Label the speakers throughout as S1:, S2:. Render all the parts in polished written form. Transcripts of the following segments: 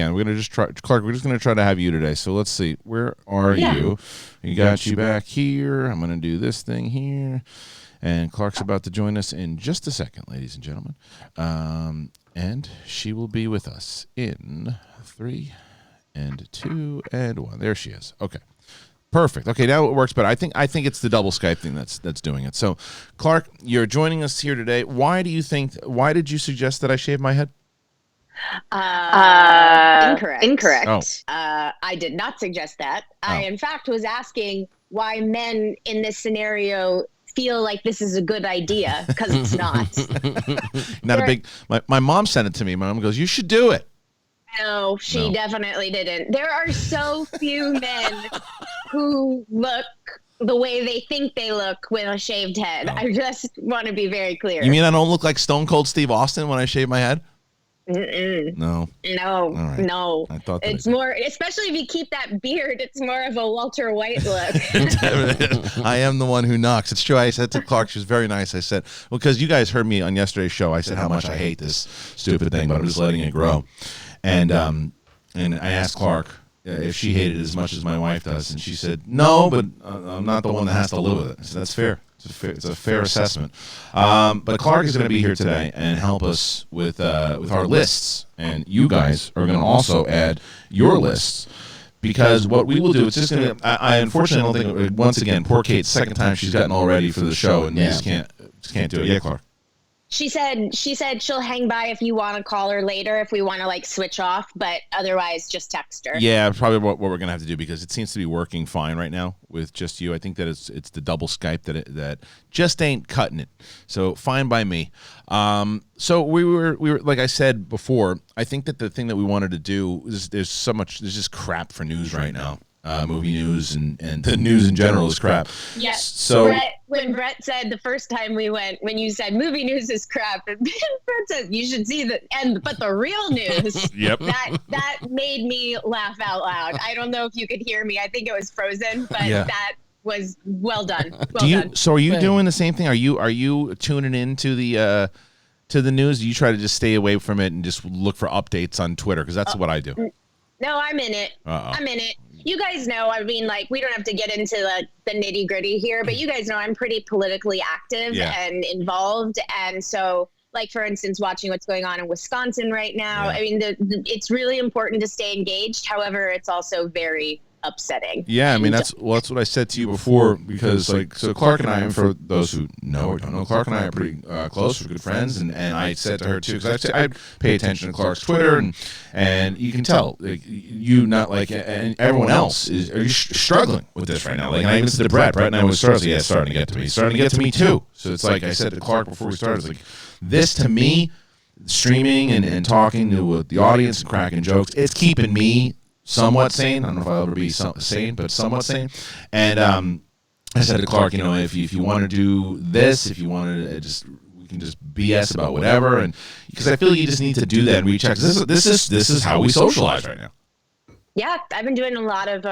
S1: can. We're gonna just try, Clarke. We're just gonna try to have you today. So let's see. Where are you? We got you back here. I'm gonna do this thing here, and Clarke's about to join us in just a second, ladies and gentlemen. And she will be with us in 3 and 2 and 1. There she is. Okay. Perfect. Okay, now it works better. I think it's the double Skype thing that's doing it. So, Clarke, you're joining us here today. Why did you suggest that I shave my head?
S2: Incorrect.
S1: Oh.
S2: I did not suggest that.
S1: Oh.
S2: I, in fact, was asking why men in this scenario feel like this is a good idea, because it's not.
S1: My mom sent it to me. My mom goes, "You should do it."
S2: No, she definitely didn't. There are so few men who look the way they think they look with a shaved head. I just want to be very clear.
S1: You mean I don't look like Stone Cold Steve Austin when I shave my head?
S2: No.
S1: Right.
S2: No.
S1: I thought
S2: it's more, especially if you keep that beard, it's more of a Walter White look.
S1: I am the one who knocks. It's true. I said to Clarke, she was very nice. I said, well, because you guys heard me on yesterday's show, I said how much I hate this stupid thing, but I'm just letting it grow. And I asked Clarke if she hated it as much as my wife does, and she said, no, but I'm not the one that has to live with it. So that's fair. It's a fair assessment. But Clarke is going to be here today and help us with our lists, and you guys are going to also add your lists. Because what we will do, it's just going to, I unfortunately don't think, once again, poor Kate, second time she's gotten all ready for the show, and we just can't do it. Yeah, Clarke.
S2: She said she'll hang by if you want to call her later, if we want to like switch off, but otherwise just text her.
S1: Yeah, probably what we're gonna have to do, because it seems to be working fine right now with just you. I think that it's the double Skype that just ain't cutting it. So fine by me. So we were like I said before, I think that the thing that we wanted to do is there's just crap for news right now. Movie news and the news in general is crap.
S2: Yes.
S1: So
S2: when Brett said the first time we went, when you said movie news is crap, and Brett said you should see but the real news.
S1: Yep.
S2: That made me laugh out loud. I don't know if you could hear me. I think it was frozen, but that was well done.
S1: So are you doing the same thing? Are you tuning into the news? Do you try to just stay away from it and just look for updates on Twitter? Because that's what I do.
S2: No, I'm in it. I'm in it. You guys know, I mean, like, we don't have to get into the nitty gritty here, but you guys know I'm pretty politically active and involved. And so, like, for instance, watching what's going on in Wisconsin right now, I mean, it's really important to stay engaged. However, it's also very upsetting.
S1: Yeah, I mean, that's what I said to you before, because so Clarke and I, and for those who know or don't know, Clarke and I are pretty close, we're good friends, and I said to her too, because I pay attention to Clarke's Twitter, and you can tell, like, you not like, and everyone else are you struggling with this right now. Like, and I even said to Brett and I was starting to get to me too. So it's like I said to Clarke before we started, it's like, this to me, streaming and talking to the audience and cracking jokes, it's keeping me somewhat sane. I don't know if I'll ever be sane, but somewhat sane. And I said to Clarke, if you want to do this, if you want to we can just BS about whatever, and because I feel you just need to do that and recheck. This is how we socialize right now.
S2: Yeah, I've been doing a lot of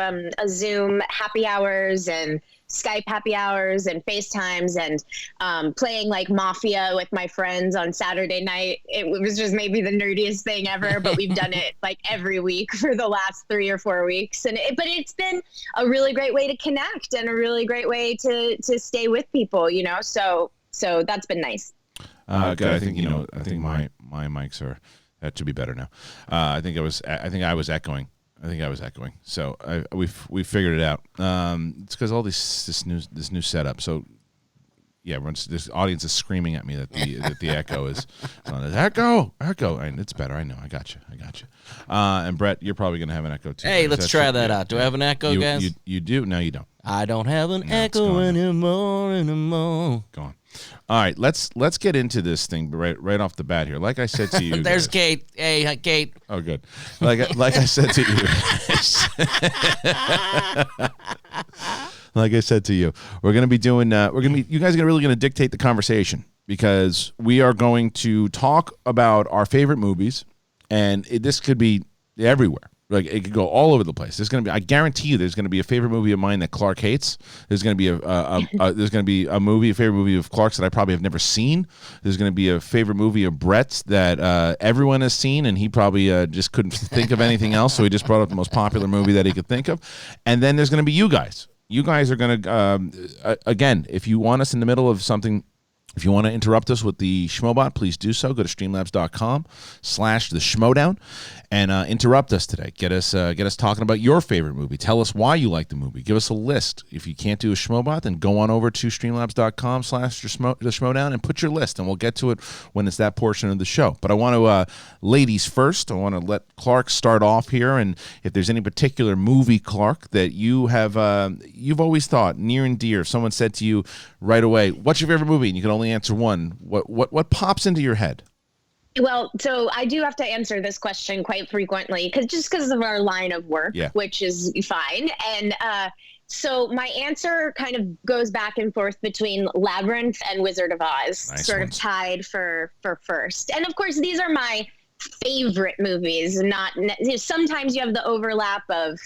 S2: Zoom happy hours and Skype happy hours and FaceTimes and playing like Mafia with my friends on Saturday night. It was just maybe the nerdiest thing ever, but we've done it like every week for the last 3 or 4 weeks. But it's been a really great way to connect and a really great way to stay with people, so that's been nice.
S1: Good. I think my mics that should be better now. I think I was echoing. So we figured it out. It's because all this new setup. So yeah, this audience is screaming at me that the echo is echo. And it's better. I know. I got you. And Brett, you're probably gonna have an echo too.
S3: Hey, let's try that out. Do I have an echo, guys?
S1: You do. No, you don't.
S3: I don't have an echo anymore.
S1: Go on. All right, let's get into this thing right off the bat here. Like I said to you,
S3: there's Kate. Hey, Kate.
S1: Oh, good. Like I said to you, like I said to you, we're gonna be doing. You guys are really gonna dictate the conversation, because we are going to talk about our favorite movies, and this could be everywhere. Like it could go all over the place. There's gonna be, I guarantee you, there's gonna be a favorite movie of mine that Clarke hates. There's gonna be there's gonna be a favorite movie of Clarke's that I probably have never seen. There's gonna be a favorite movie of Brett's that everyone has seen, and he probably just couldn't think of anything else, so he just brought up the most popular movie that he could think of. And then there's gonna be you guys. You guys are gonna again, if you want us in the middle of something. If you want to interrupt us with the Schmobot, please do so. Go to streamlabs.com/the Schmodown and interrupt us today. Get us talking about your favorite movie. Tell us why you like the movie. Give us a list. If you can't do a Schmobot, then go on over to streamlabs.com/the Schmodown and put your list, and we'll get to it when it's that portion of the show. But I want to, ladies first, I want to let Clarke start off here. And if there's any particular movie, Clarke, that you have, you've always thought near and dear, if someone said to you right away, what's your favorite movie? And you can only answer one. What pops into your head?
S2: Well, so I do have to answer this question quite frequently because of our line of work, which is fine. And so my answer kind of goes back and forth between Labyrinth and Wizard of Oz, of tied for first. And of course, these are my favorite movies. Sometimes you have the overlap of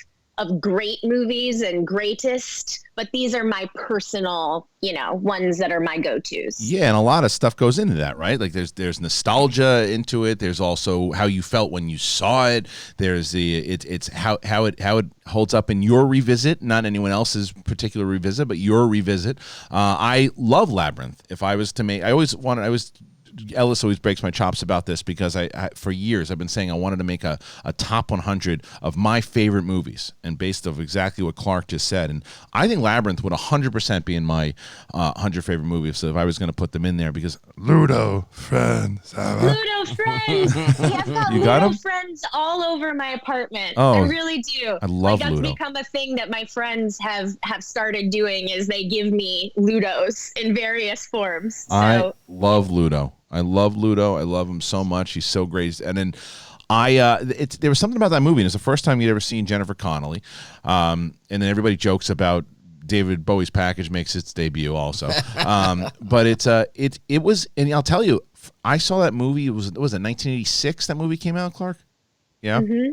S2: great movies and greatest, but these are my personal, ones that are my go-tos. Yeah, and a lot of stuff goes into that, right? Like there's nostalgia into it. There's also how you felt when you saw it. There's it's how it holds up in your revisit, not anyone else's particular revisit, but your revisit. I love Labyrinth. If I was to make, Ellis always breaks my chops about this because I for years I've been saying I wanted to make a top 100 of my favorite movies, and based off exactly what Clarke just said. And I think Labyrinth would 100% be in my 100 favorite movies. So if I was going to put them in there, because Ludo Friends. Ludo Friends. I've got Ludo Friends all over my apartment. Oh, I really do. I love Ludo. That's become a thing that my friends have started doing, is they give me Ludos in various forms. So. I love Ludo. I love Ludo. I love him so much. He's so great. And then there was something about that movie. And it's the first time you'd ever seen Jennifer Connelly. And then everybody jokes about David Bowie's Package makes its debut also. But it was, and I'll tell you, I saw that movie. Was it 1986 that movie came out, Clarke? Yeah. Mm-hmm.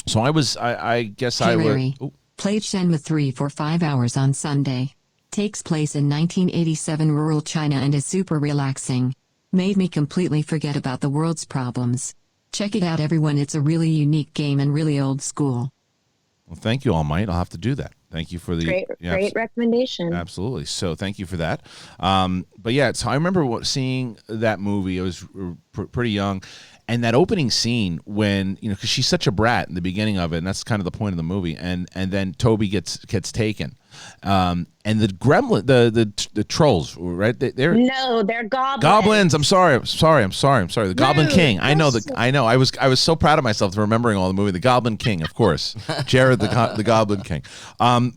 S2: So I guess I was.
S4: Played Shenmue 3 for 5 hours on Sunday. Takes place in 1987 rural China and is super relaxing. Made me completely forget about the world's problems. Check it out, everyone. It's a really unique game and really old school.
S1: Well, thank you, All Might. I'll have to do that. Thank you for the
S2: great recommendation.
S1: Absolutely. So thank you for that. But yeah, so I remember seeing that movie. I was pretty young. And that opening scene when, because she's such a brat in the beginning of it, and that's kind of the point of the movie. And then Toby gets taken. And the gremlin, the trolls, right? They're goblins. Goblins. I'm sorry. The Goblin King. I know. I was so proud of myself for remembering all the movie. The Goblin King, of course. Jared, the Goblin King.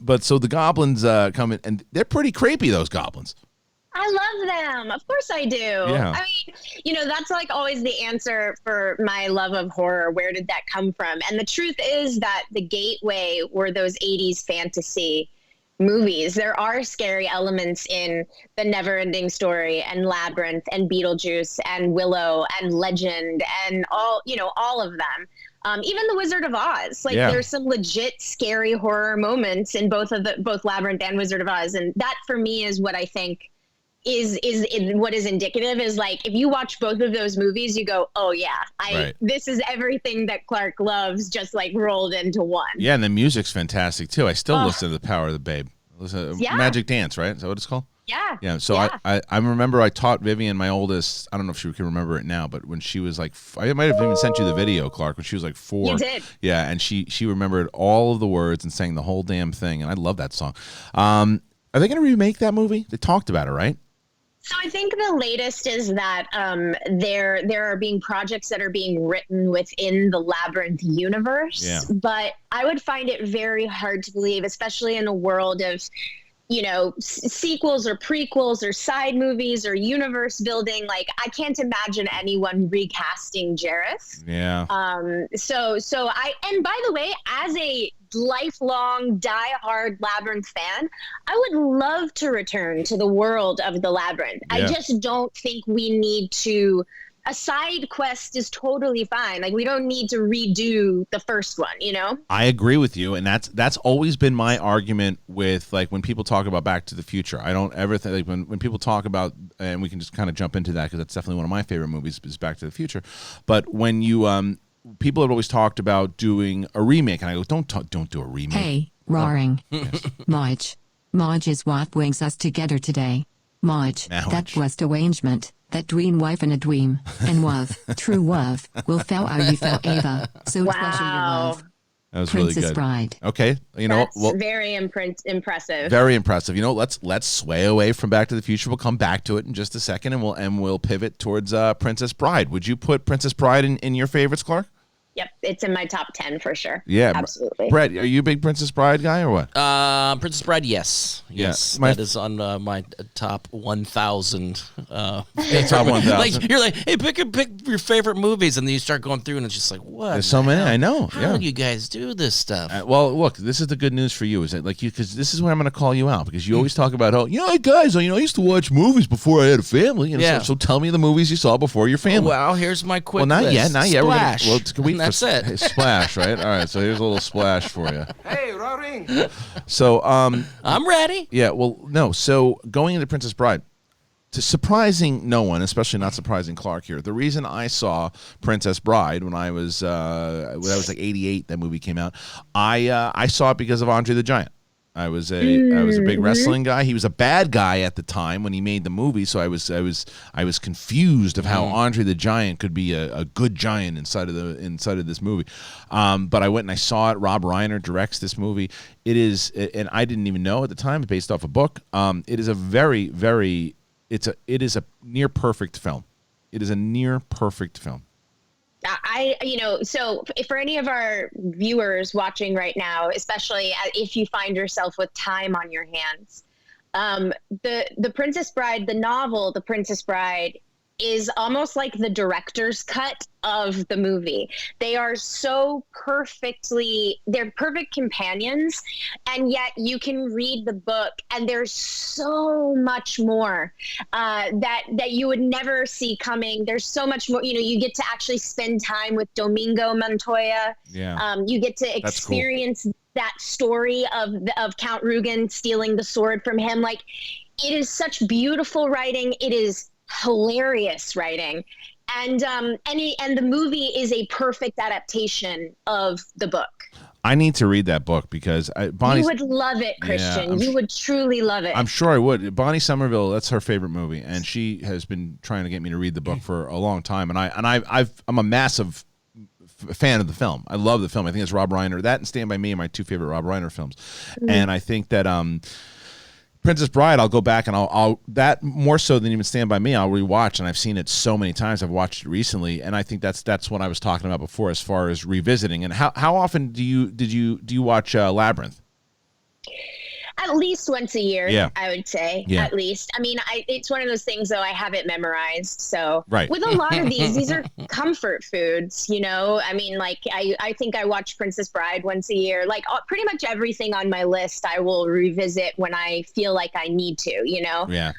S1: But so the goblins come in, and they're pretty creepy. Those goblins.
S2: I love them. Of course I do. Yeah. I mean, that's like always the answer for my love of horror. Where did that come from? And the truth is that the gateway were those 80s fantasy movies. There are scary elements in The Never-Ending Story and Labyrinth and Beetlejuice and Willow and Legend and all of them. Even The Wizard of Oz. There's some legit scary horror moments in both Labyrinth and Wizard of Oz. And that for me is what I think is what is indicative is if you watch both of those movies, you go, oh yeah, this is everything that Clarke loves, just rolled into one.
S1: Yeah, and the music's fantastic too. I still listen to The Power of the Babe. Magic Dance, right? Is that what it's called?
S2: Yeah.
S1: Yeah. So I remember I taught Vivian, my oldest. I don't know if she can remember it now, but when she was I might have even sent you the video, Clarke, when she was 4.
S2: You did.
S1: Yeah, and she remembered all of the words and sang the whole damn thing, and I love that song. Are they going to remake that movie? They talked about it, right?
S2: So I think the latest is that there are being projects that are being written within the Labyrinth universe. Yeah. But I would find it very hard to believe, especially in a world of, sequels or prequels or side movies or universe building. I can't imagine anyone recasting Jareth.
S1: Yeah.
S2: And by the way, as a lifelong diehard Labyrinth fan, I would love to return to the world of the Labyrinth. Yeah. I just don't think we need to a side quest is totally fine. Like, we don't need to redo the first one, you know?
S1: I agree with you, and that's always been my argument with, like, when people talk about Back to the Future. I don't ever think, like, when people talk about, and we can just kind of jump into that because that's definitely one of my favorite movies is Back to the Future. But when you people have always talked about doing a remake, and I go, don't do a remake.
S4: Hey, roaring.
S1: Yes.
S4: Marge is what brings us together today. Marge, that was arrangement, that dream wife and a dream, and love, true love, will fell out you fell Ava, so treasure your love.
S1: That was
S4: Princess
S1: really good.
S4: Bride.
S1: Okay, you know,
S2: That's very impressive.
S1: Very impressive. You know, let's sway away from Back to the Future. We'll come back to it in just a second, and we'll pivot towards Princess Bride. Would you put Princess Bride in your favorites, Clarke?
S2: Yep, it's in my top 10 for sure.
S1: Yeah,
S2: absolutely.
S1: Brett, are you a big Princess Bride guy or what?
S3: Princess Bride, yes. That is on my top 1,000.
S1: Top 1,000.
S3: Like, you're like, hey, pick your favorite movies, and then you start going through, and it's just like, what?
S1: There's so many. I know.
S3: How do you guys do this stuff?
S1: Well, look, this is the good news for you, is that, like, because this is where I'm going to call you out, because you always talk about how, hey, guys, I used to watch movies before I had a family. So tell me the movies you saw before your family.
S3: Well, here's my quick
S1: not
S3: list.
S1: yet.
S3: Splash. That's it.
S1: Hey, Splash, right? All right, so here's a little splash for you.
S5: Hey, roaring.
S1: So,
S3: I'm ready.
S1: Yeah, well, no. So going into Princess Bride, to surprising no one, especially not surprising Clarke here, the reason I saw Princess Bride when I was that was like '88, that movie came out. I saw it because of Andre the Giant. I was a big wrestling guy. He was a bad guy at the time when he made the movie, so I was confused of how Andre the Giant could be a good giant inside of this movie. But I went and I saw it. Rob Reiner directs this movie. It is, and I didn't even know at the time, based off a book. It is a very, very, it is a near perfect film. It is a near perfect film.
S2: So for any of our viewers watching right now, especially if you find yourself with time on your hands, the Princess Bride, the novel, The Princess Bride, is almost like the director's cut of the movie. They are so they're perfect companions, and yet you can read the book and there's so much more that you would never see coming. There's so much more, you get to actually spend time with Domingo Montoya.
S1: Yeah.
S2: You get to experience that story of Count Rugen stealing the sword from him. Like, it is such beautiful writing. It is hilarious writing, and the movie is a perfect adaptation of the book.
S1: I need to read that book because Bonnie.
S2: You would love it, Kristian. You would truly love it.
S1: I'm sure I would. Bonnie Somerville, that's her favorite movie, and she has been trying to get me to read the book for a long time. And I'm a massive fan of the film. I love the film. I think it's Rob Reiner. That and Stand By Me are my two favorite Rob Reiner films, and I think that Princess Bride, I'll go back and I'll that more so than even Stand By Me, I'll rewatch, and I've seen it so many times. I've watched it recently, and I think that's what I was talking about before as far as revisiting. And how often do you watch Labyrinth?
S2: At least once a year,
S1: yeah.
S2: I would say.
S1: Yeah.
S2: At least. I mean, it's one of those things, though, I have it memorized. So
S1: right.
S2: With a lot of these are comfort foods, I mean, like, I think I watch Princess Bride once a year. Like, pretty much everything on my list I will revisit when I feel like I need to,
S1: Yeah.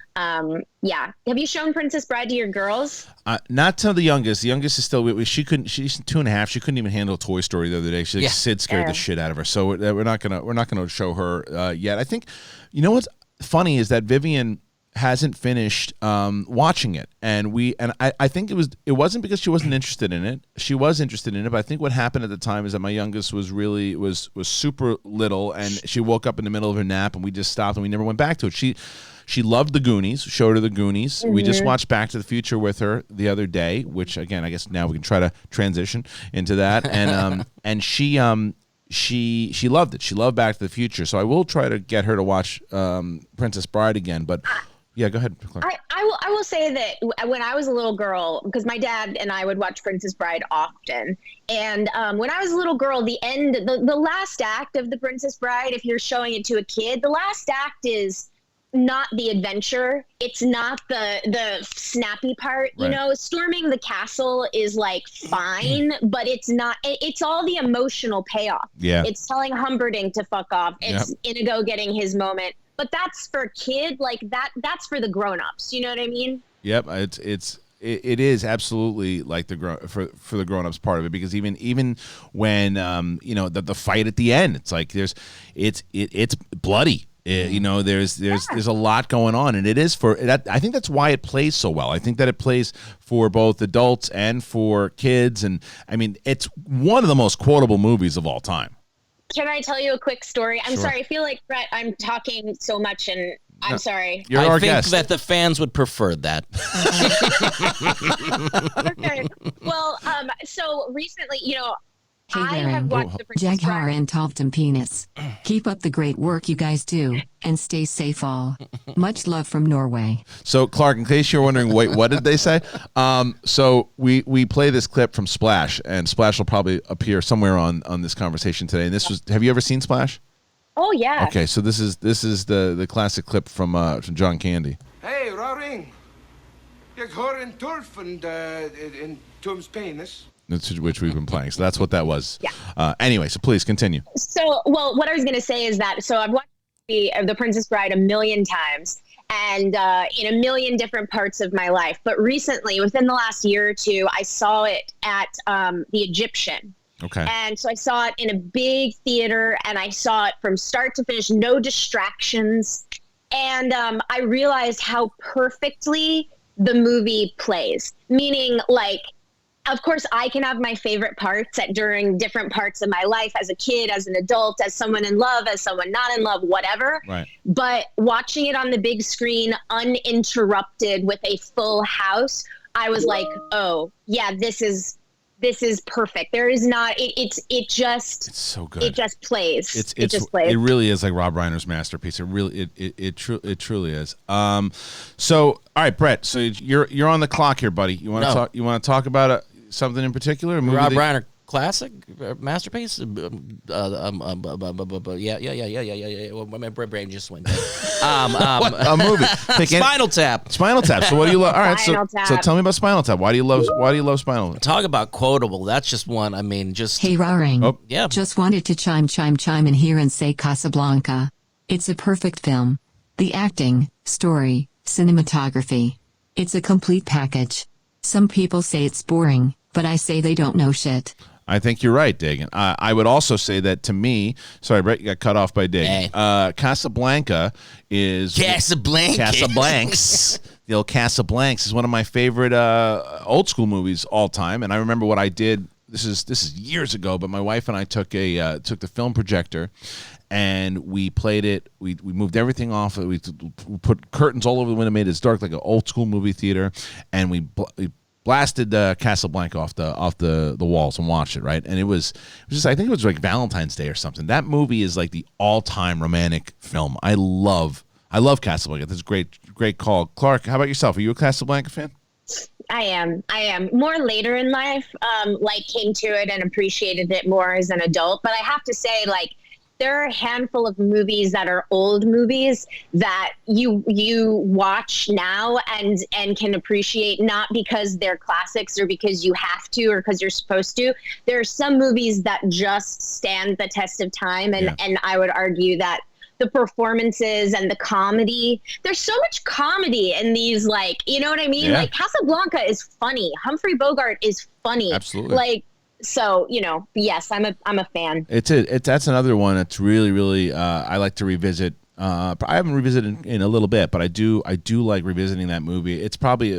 S2: Yeah. Have you shown Princess Bride to your girls?
S1: Not to the youngest. The youngest is still. She's 2.5. She couldn't even handle Toy Story the other day. Sid scared the shit out of her. So we're not gonna show her yet. I think, what's funny is that Vivian hasn't finished watching it, and I think it wasn't because she wasn't interested in it. She was interested in it, but I think what happened at the time is that my youngest was super little, and she woke up in the middle of her nap, and we just stopped and we never went back to it. She loved the Goonies, showed her the Goonies. Mm-hmm. We just watched Back to the Future with her the other day, which, again, I guess now we can try to transition into that. And and she loved it. She loved Back to the Future. So I will try to get her to watch Princess Bride again. But, yeah, go ahead, Clarke.
S2: I will say that when I was a little girl, because my dad and I would watch Princess Bride often. And when I was a little girl, the last act of The Princess Bride, if you're showing it to a kid, the last act is not the adventure. It's not the snappy part.
S1: Right.
S2: Storming the castle is like fine, but it's not. It's all the emotional payoff.
S1: Yeah.
S2: It's telling Humperdinck to fuck off. It's Inigo getting his moment. But that's for a kid. Like that's for the grown-ups. You know what I mean?
S1: Yep. it is absolutely like for the grown-ups part of it, because even when the fight at the end, it's like it's bloody. There's a lot going on, and it is for that. I think that's why it plays so well. I think that it plays for both adults and for kids, and I mean, it's one of the most quotable movies of all time.
S2: Can I tell you a quick story? I'm
S1: Sure.
S2: sorry. I feel like, Brett, I'm talking so much, and I'm sorry.
S1: You're
S3: I
S1: our
S3: think
S1: guest.
S3: that the fans would prefer that.
S2: Okay. Well, so recently,
S4: Hey,
S2: I have
S4: Larry.
S2: watched The Princess
S4: Jaghar
S2: Bride.
S4: and Talton Penis. Keep up the great work you guys do, and stay safe all. Much love from Norway.
S1: So, Clarke, in case you're wondering, wait, what did they say? So we play this clip from Splash, and Splash will probably appear somewhere on this conversation today. And have you ever seen Splash?
S2: Oh yeah.
S1: Okay, so this is the classic clip from John Candy.
S5: Hey, Raring. Jeg har en turf and in Tom's penis.
S1: Which we've been playing. So that's what that was.
S2: Yeah.
S1: Anyway, so please continue.
S2: So, well, what I was going to say is that, so I've watched the Princess Bride a million times, and in a million different parts of my life. But recently, within the last year or two, I saw it at the Egyptian.
S1: Okay.
S2: And so I saw it in a big theater, and I saw it from start to finish, no distractions. And I realized how perfectly the movie plays, meaning, like, of course, I can have my favorite parts during different parts of my life, as a kid, as an adult, as someone in love, as someone not in love, whatever.
S1: Right.
S2: But watching it on the big screen, uninterrupted with a full house, I was like, oh, yeah, this is perfect. There is not, it's
S1: so good.
S2: It just plays.
S1: It
S2: just plays.
S1: It really is like Rob Reiner's masterpiece. It really it truly is. So all right, Brett. So you're on the clock here, buddy. You want to talk? You want to talk about something in particular? A movie
S3: Rob Reiner classic masterpiece. Yeah. Well, my brain just went dead.
S1: A movie.
S3: Spinal Tap.
S1: Spinal Tap. So what do you love? All right.
S2: Spinal
S1: So
S2: Tap.
S1: tell me about Spinal Tap. Why do you love Spinal Tap?
S3: Talk about quotable. That's just one. I mean, just
S4: Hey, Raring.
S1: Oh.
S3: yeah.
S4: Just wanted to chime in here and say Casablanca. It's a perfect film. The acting, story, cinematography. It's a complete package. Some people say it's boring, but I say they don't know shit.
S1: I think you're right, Dagan. I would also say that to me, sorry, Brett, you got cut off by Dagan.
S3: Hey.
S1: Casablanca is
S3: Casablanca.
S1: The old Casablanca is one of my favorite old school movies all time. And I remember what I did. This is years ago, but my wife and I took the film projector, and we played it. We moved everything off. We put curtains all over the window, made it dark like an old school movie theater, and we blasted Casablanca off the walls and watched it, right? And it was just, I think it was like Valentine's Day or something. That movie is like the all-time romantic film. I love Casablanca. That's a great call. Clarke, how about yourself? Are you a Casablanca fan?
S2: I am more later in life, came to it and appreciated it more as an adult. But I have to say, like, there are a handful of movies that are old movies that you watch now and can appreciate, not because they're classics or because you have to or because you're supposed to. There are some movies that just stand the test of time, and I would argue that the performances and the comedy, there's so much comedy in these, like, you know what I mean?
S1: Yeah.
S2: Like, Casablanca is funny. Humphrey Bogart is funny.
S1: Absolutely.
S2: Like, so, yes, I'm a fan.
S1: That's another one that's really, really I like to revisit. I haven't revisited in a little bit, but I do like revisiting that movie. It's probably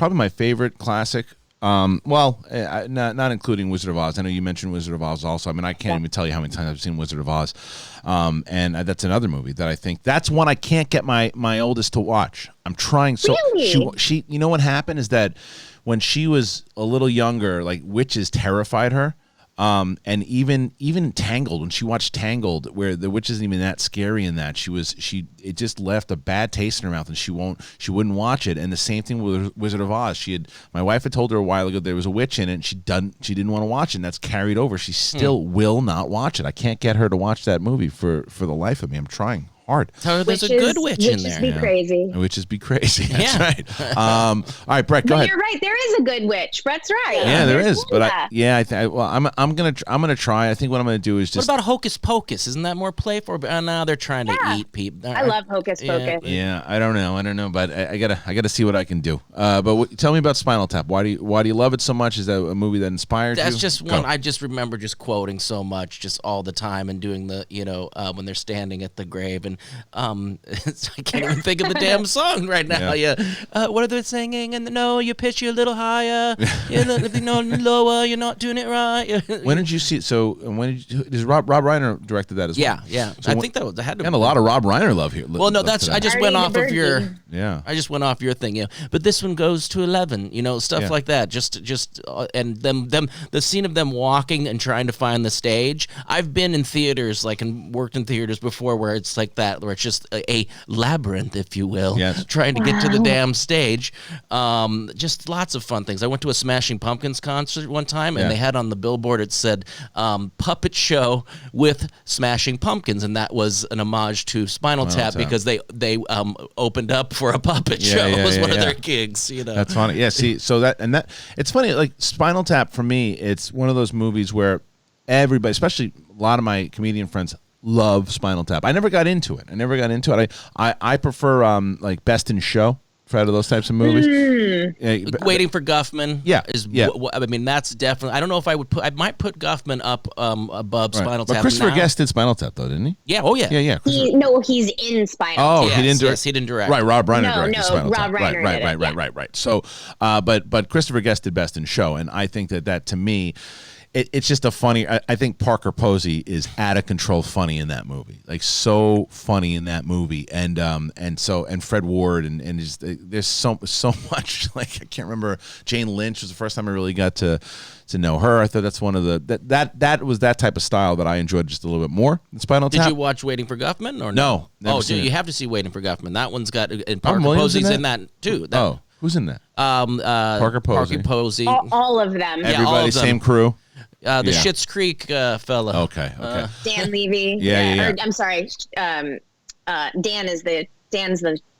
S1: my favorite classic. Not including Wizard of Oz. I know you mentioned Wizard of Oz also. I mean, I can't even tell you how many times I've seen Wizard of Oz. And that's another movie that I think, that's one I can't get my oldest to watch. I'm trying. So
S2: Really?
S1: she you know what happened is that when she was a little younger, like, witches terrified her. And even Tangled, when she watched Tangled, where the witch isn't even that scary in that, it just left a bad taste in her mouth, and she wouldn't watch it. And the same thing with Wizard of Oz. My wife had told her a while ago there was a witch in it, and she didn't want to watch it, and that's carried over. She still will not watch it. I can't get her to watch that movie for the life of me. I'm trying hard.
S3: So there's a good witch in there.
S2: Witches be crazy.
S1: Witches be crazy. That's
S3: Yeah.
S1: right. All right, Brett, go
S2: But
S1: ahead.
S2: you're right. There is a good witch. Brett's right.
S1: Yeah, there
S2: There's
S1: is. But
S2: Linda.
S1: I'm gonna try. I think what I'm gonna do is
S3: What
S1: just.
S3: about Hocus Pocus? Isn't that more playful? Now they're trying to eat people.
S2: I love Hocus Pocus.
S1: Yeah, I don't know, but I gotta see what I can do. But tell me about Spinal Tap. Why do you love it so much? Is that a movie that inspired you?
S3: That's just
S1: Go.
S3: one I just remember just quoting so much, just all the time, and doing the when they're standing at the grave, and I can't even think of the damn song right now. Yeah, what are they singing? And no, you pitch you a little higher. Lower, you're not doing it right.
S1: When did you see it? So does Rob Reiner directed that as well?
S3: Yeah.
S1: So
S3: I think that had to.
S1: And a lot of Rob Reiner love here.
S3: Well, no, that's I just went off of your.
S1: Yeah.
S3: I just went off your thing, But this one goes to 11, stuff like that. Just and them the scene of them walking and trying to find the stage. I've been in theaters, and worked in theaters before, where it's like that, where it's just a labyrinth, if you will, trying to get to the damn stage. Just lots of fun things. I went to a Smashing Pumpkins concert one time, and they had on the billboard, it said puppet show with Smashing Pumpkins, and that was an homage to Spinal Tap because they opened up for a puppet show. It was one of their gigs.
S1: That's funny. Yeah. See, so that it's funny. Like Spinal Tap for me, it's one of those movies where everybody, especially a lot of my comedian friends, love Spinal Tap. I never got into it. I prefer like Best in Show. Out of those types of movies.
S3: Waiting for Guffman.
S1: I
S3: mean, that's definitely. I don't know if I might put Guffman up above Spinal Tap.
S1: But Christopher Guest did Spinal Tap though, didn't he?
S3: Yeah. Oh yeah.
S1: Yeah.
S2: He's in Spinal Tap.
S1: He didn't direct.
S3: Yes, he didn't direct.
S1: Right, Rob Reiner directed Spinal
S2: Rob
S1: Tap.
S2: Reiner
S1: Right. So, but Christopher Guest did Best in Show, and I think that to me. It's just a funny. I think Parker Posey is out of control funny in that movie, like so funny in that movie, and Fred Ward and there's so much. Like I can't remember. Jane Lynch was the first time I really got to know her. I thought that's one of the that was that type of style that I enjoyed just a little bit more than Spinal Tap.
S3: Did you watch Waiting for Guffman or
S1: no?
S3: You have to see Waiting for Guffman. That one's got and Parker Posey's in that too.
S1: Who's in that? Parker Posey.
S2: All of them.
S1: Everybody, same crew.
S3: The Schitt's Creek fella.
S1: Okay.
S2: Dan Levy.
S1: Yeah.
S2: Or, I'm sorry. Dan's the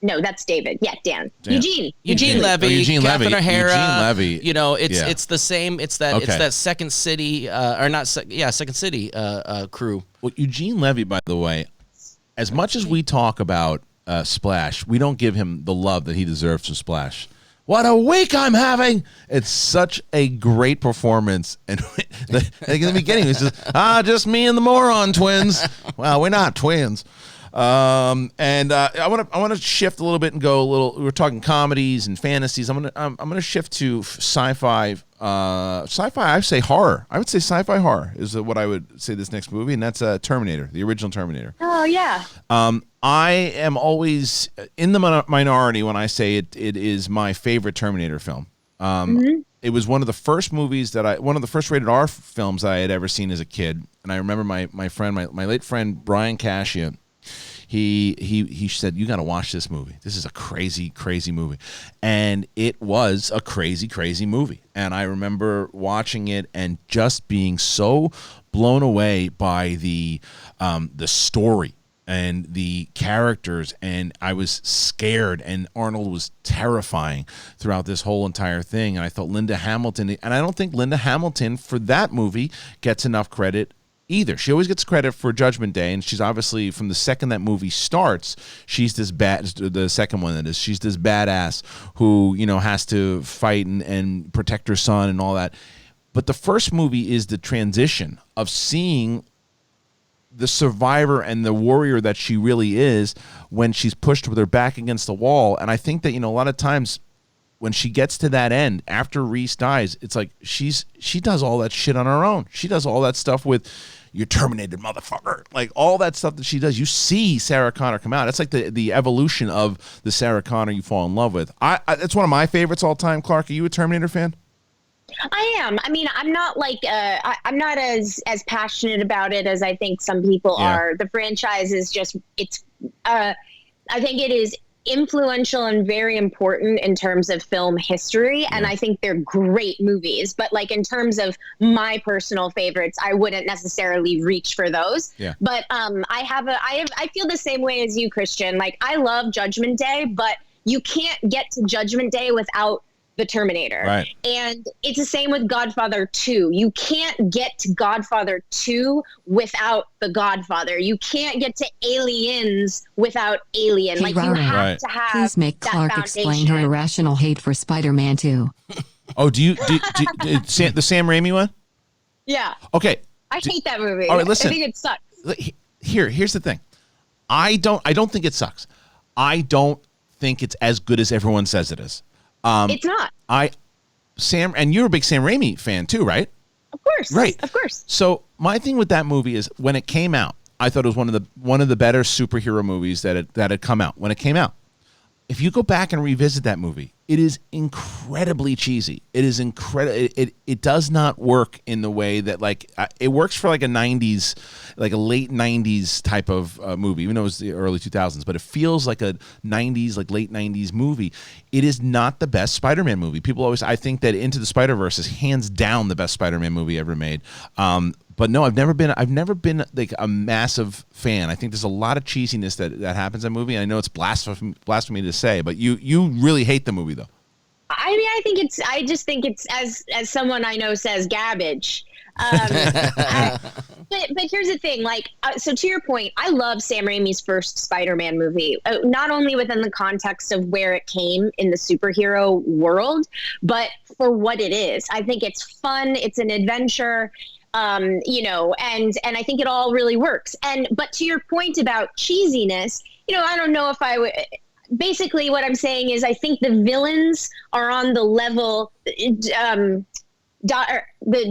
S2: no, that's David. Yeah, Dan. Eugene
S3: Levy.
S1: Eugene Levy.
S3: Catherine O'Hara.
S1: Eugene Levy.
S3: It's the same. It's that Second City Second City crew.
S1: Well, Eugene Levy, by the way, as much as we talk about Splash, we don't give him the love that he deserves from Splash. What a week I'm having! It's such a great performance, and in the beginning he says, just me and the moron twins." Well, we're not twins. I want to shift a little bit and go a little. We're talking comedies and fantasies. I'm gonna shift to sci-fi. Sci-fi. I say horror. I would say sci-fi horror is what I would say this next movie, and that's Terminator, the original Terminator.
S2: Oh yeah.
S1: I am always in the minority when I say it is my favorite Terminator film. It was one of the first movies one of the first rated R films I had ever seen as a kid, and I remember my late friend Brian Cascia. He said, "You got to watch this movie. This is a crazy, crazy movie," and it was a crazy, crazy movie. And I remember watching it and just being so blown away by the story and the characters, and I was scared, and Arnold was terrifying throughout this whole entire thing. And I thought Linda Hamilton, and I don't think Linda Hamilton for that movie gets enough credit either. She always gets credit for Judgment Day, and she's obviously, from the second that movie starts, she's this the second one that is, she's this badass who, has to fight and protect her son and all that. But the first movie is the transition of seeing the survivor and the warrior that she really is when she's pushed with her back against the wall. And I think that, a lot of times when she gets to that end, after Reese dies, it's like she does all that shit on her own. She does all that stuff with "you're terminated, motherfucker," like all that stuff that she does. You see Sarah Connor come out. It's like the evolution of the Sarah Connor you fall in love with. It's one of my favorites all time. Clarke, are you a Terminator fan?
S2: I am. I mean, I'm not like I'm not as passionate about it as I think some people are. The franchise is just I think it is influential and very important in terms of film history, and I think they're great movies. But like in terms of my personal favorites, I wouldn't necessarily reach for those.
S1: Yeah.
S2: But I feel the same way as you, Kristian. Like I love Judgment Day, but you can't get to Judgment Day without the Terminator.
S1: Right.
S2: And it's the same with Godfather 2. You can't get to Godfather 2 without the Godfather. You can't get to Aliens without Alien.
S4: Hey,
S2: like you
S4: Rara,
S2: have to have
S4: please make
S2: that
S4: Clarke explain her irrational hate for Spider-Man 2.
S1: Oh, do the Sam Raimi one?
S2: Yeah.
S1: Okay.
S2: I hate that movie.
S1: All right, listen.
S2: I think it sucks.
S1: Here's the thing. I don't think it sucks. I don't think it's as good as everyone says it is.
S2: It's not.
S1: Sam, and you're a big Sam Raimi fan too, right?
S2: Of course.
S1: Right.
S2: Of course.
S1: So my thing with that movie is when it came out, I thought it was one of the better superhero movies that had come out when it came out. If you go back and revisit that movie, it is incredibly cheesy. It is incredible. It does not work in the way that it works for like a 90s, like a late 90s type of movie, even though it was the early 2000s, but it feels like a 90s, like late 90s movie. It is not the best Spider-Man movie. I think that Into the Spider-Verse is hands down the best Spider-Man movie ever made. But no, I've never been like a massive fan. I think there's a lot of cheesiness that happens in that movie. And I know it's blasphemy to say, but you really hate the movie though.
S2: I mean, I just think it's as someone I know says garbage. But here's the thing, so to your point, I love Sam Raimi's first Spider-Man movie, not only within the context of where it came in the superhero world, but for what it is. I think it's fun. It's an adventure. And I think it all really works. But to your point about cheesiness, I don't know if I would. Basically, what I'm saying is I think the villains are on the level. The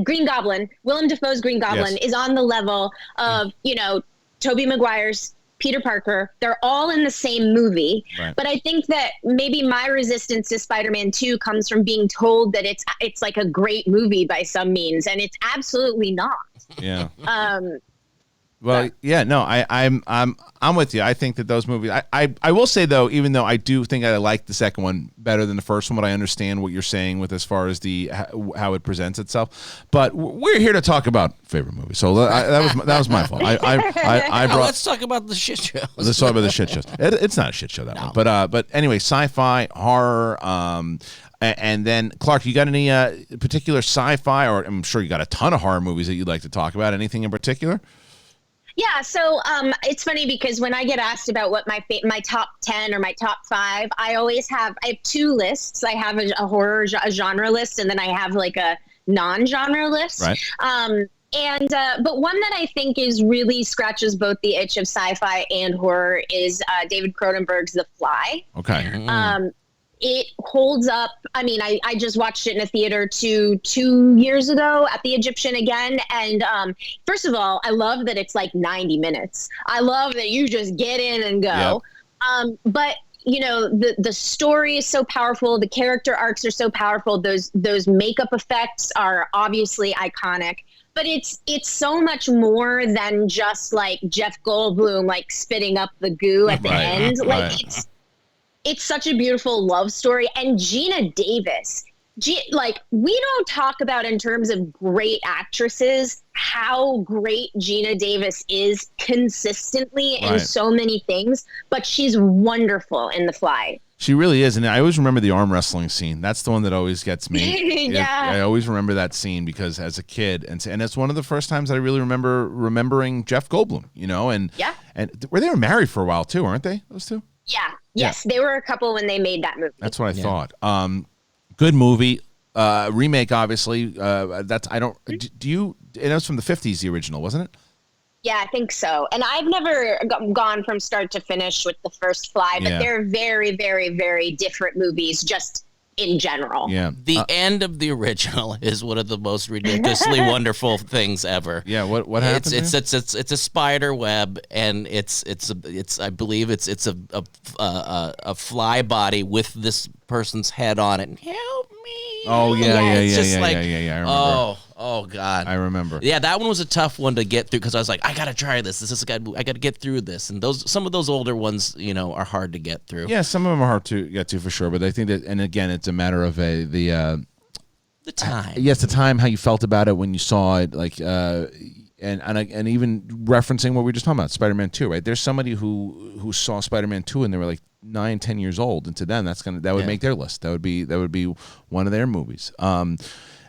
S2: Green Goblin, Willem Dafoe's Green Goblin, is on the level of Tobey Maguire's Peter Parker. They're all in the same movie. Right. But I think that maybe my resistance to Spider-Man 2 comes from being told that it's like a great movie by some means, and it's absolutely not.
S1: Yeah. Well, yeah, no, I'm with you. I think that those movies. I will say though, even though I do think I like the second one better than the first one, but I understand what you're saying with as far as how it presents itself. But we're here to talk about favorite movies, so that was my fault. I brought.
S3: Let's talk about the shit shows.
S1: Let's talk about the shit shows. It's not a shit show, that one. But anyway, sci-fi, horror. And then, Clarke, you got any particular sci-fi, or I'm sure you got a ton of horror movies that you'd like to talk about? Anything in particular?
S2: Yeah, so it's funny because when I get asked about what my top 10 or my top 5, I have two lists. I have a horror genre list, and then I have like a non-genre list. Right. But one that I think is really scratches both the itch of sci-fi and horror is David Cronenberg's The Fly.
S1: Okay.
S2: It holds up. I mean, I just watched it in a theater 2 years ago at the Egyptian again. And first of all, I love that it's like 90 minutes. I love that you just get in and go. Yep. But the story is so powerful. The character arcs are so powerful. Those makeup effects are obviously iconic. But it's so much more than just like Jeff Goldblum like spitting up the goo at the end. Like it's such a beautiful love story. And Gina Davis, we don't talk about in terms of great actresses how great Gina Davis is consistently in so many things, but she's wonderful in The Fly.
S1: She really is, and I always remember the arm wrestling scene. That's the one that always gets me. I always remember that scene because as a kid, and it's one of the first times that I really remembering Jeff Goldblum. And were they married for a while too, aren't they? Those two.
S2: Yeah. Yes, they were a couple when they made that movie.
S1: That's what I thought. Good movie, remake. Obviously, that's I don't. Do you? And it was from the 50s, the original, wasn't it?
S2: Yeah, I think so. And I've never gone from start to finish with the first Fly, but they're very, very, very different movies, just in general.
S1: Yeah.
S3: The end of the original is one of the most ridiculously wonderful things ever.
S1: Yeah. What happened?
S3: It's a spider web, and it's I believe it's a fly body with this person's head on it. Help me!
S1: Oh yeah.
S3: It's just
S1: I remember.
S3: Oh God,
S1: I remember.
S3: Yeah, that one was a tough one to get through because I was like, I gotta try this. I gotta get through this. And some of those older ones, are hard to get through.
S1: Yeah, some of them are hard to get to for sure. But I think that, and again, it's a matter of the
S3: time.
S1: Yes, the time, how you felt about it when you saw it, like, and even referencing what we were just talking about, Spider-Man 2, right? There's somebody who saw Spider-Man 2 and they were like 9, 10 years old, and to them that would make their list. That would be one of their movies.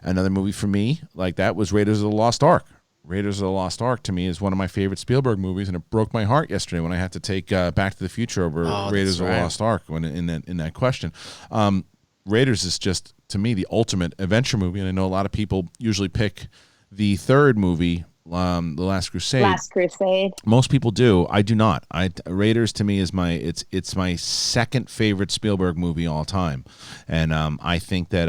S1: Another movie for me like that was Raiders of the Lost Ark. Raiders of the Lost Ark to me is one of my favorite Spielberg movies, and it broke my heart yesterday when I had to take Back to the Future over Raiders of the Lost Ark when in that question. Raiders is just, to me, the ultimate adventure movie, and I know a lot of people usually pick the third movie, The Last Crusade.
S2: Last Crusade.
S1: Most people do. I do not. Raiders to me is it's my second favorite Spielberg movie all time, and I think that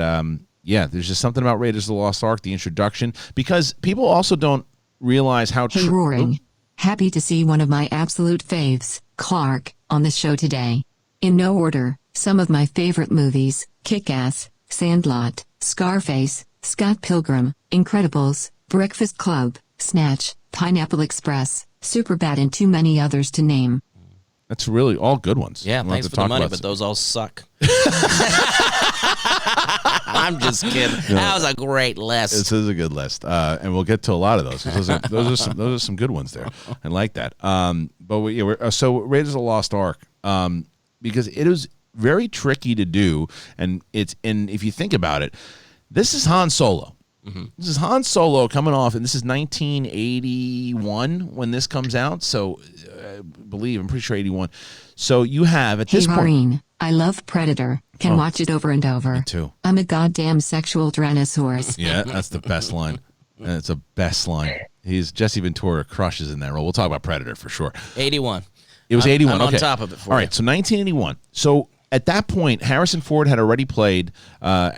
S1: there's just something about Raiders of the Lost Ark, the introduction, because people also don't realize how.
S4: Hey, Roaring. Happy to see one of my absolute faves, Clarke, on the show today. In no order, some of my favorite movies: Kick-Ass, Sandlot, Scarface, Scott Pilgrim, Incredibles, Breakfast Club, Snatch, Pineapple Express, Superbad, and too many others to name.
S1: That's really all good ones.
S3: Yeah, thanks for the money, but those all suck. I'm just kidding. No, that was a great list.
S1: This is a good list, and we'll get to a lot of those. Those are some good ones there. I like that. So Raiders of the Lost Ark, because it was very tricky to do, and if you think about it, this is Han Solo. Mm-hmm. This is Han Solo coming off, and this is 1981 when this comes out. So, I'm pretty sure 81. So you have at this point.
S4: Maureen, I love Predator. Can watch it over and over.
S1: Me too.
S4: I'm a goddamn sexual Tyrannosaurus.
S1: Yeah, that's the best line. That's the best line. Jesse Ventura crushes in that role. We'll talk about Predator for sure.
S3: 81.
S1: It was 81.
S3: I'm
S1: okay.
S3: on top of it for
S1: All
S3: you.
S1: right, so 1981. So at that point, Harrison Ford had already played Han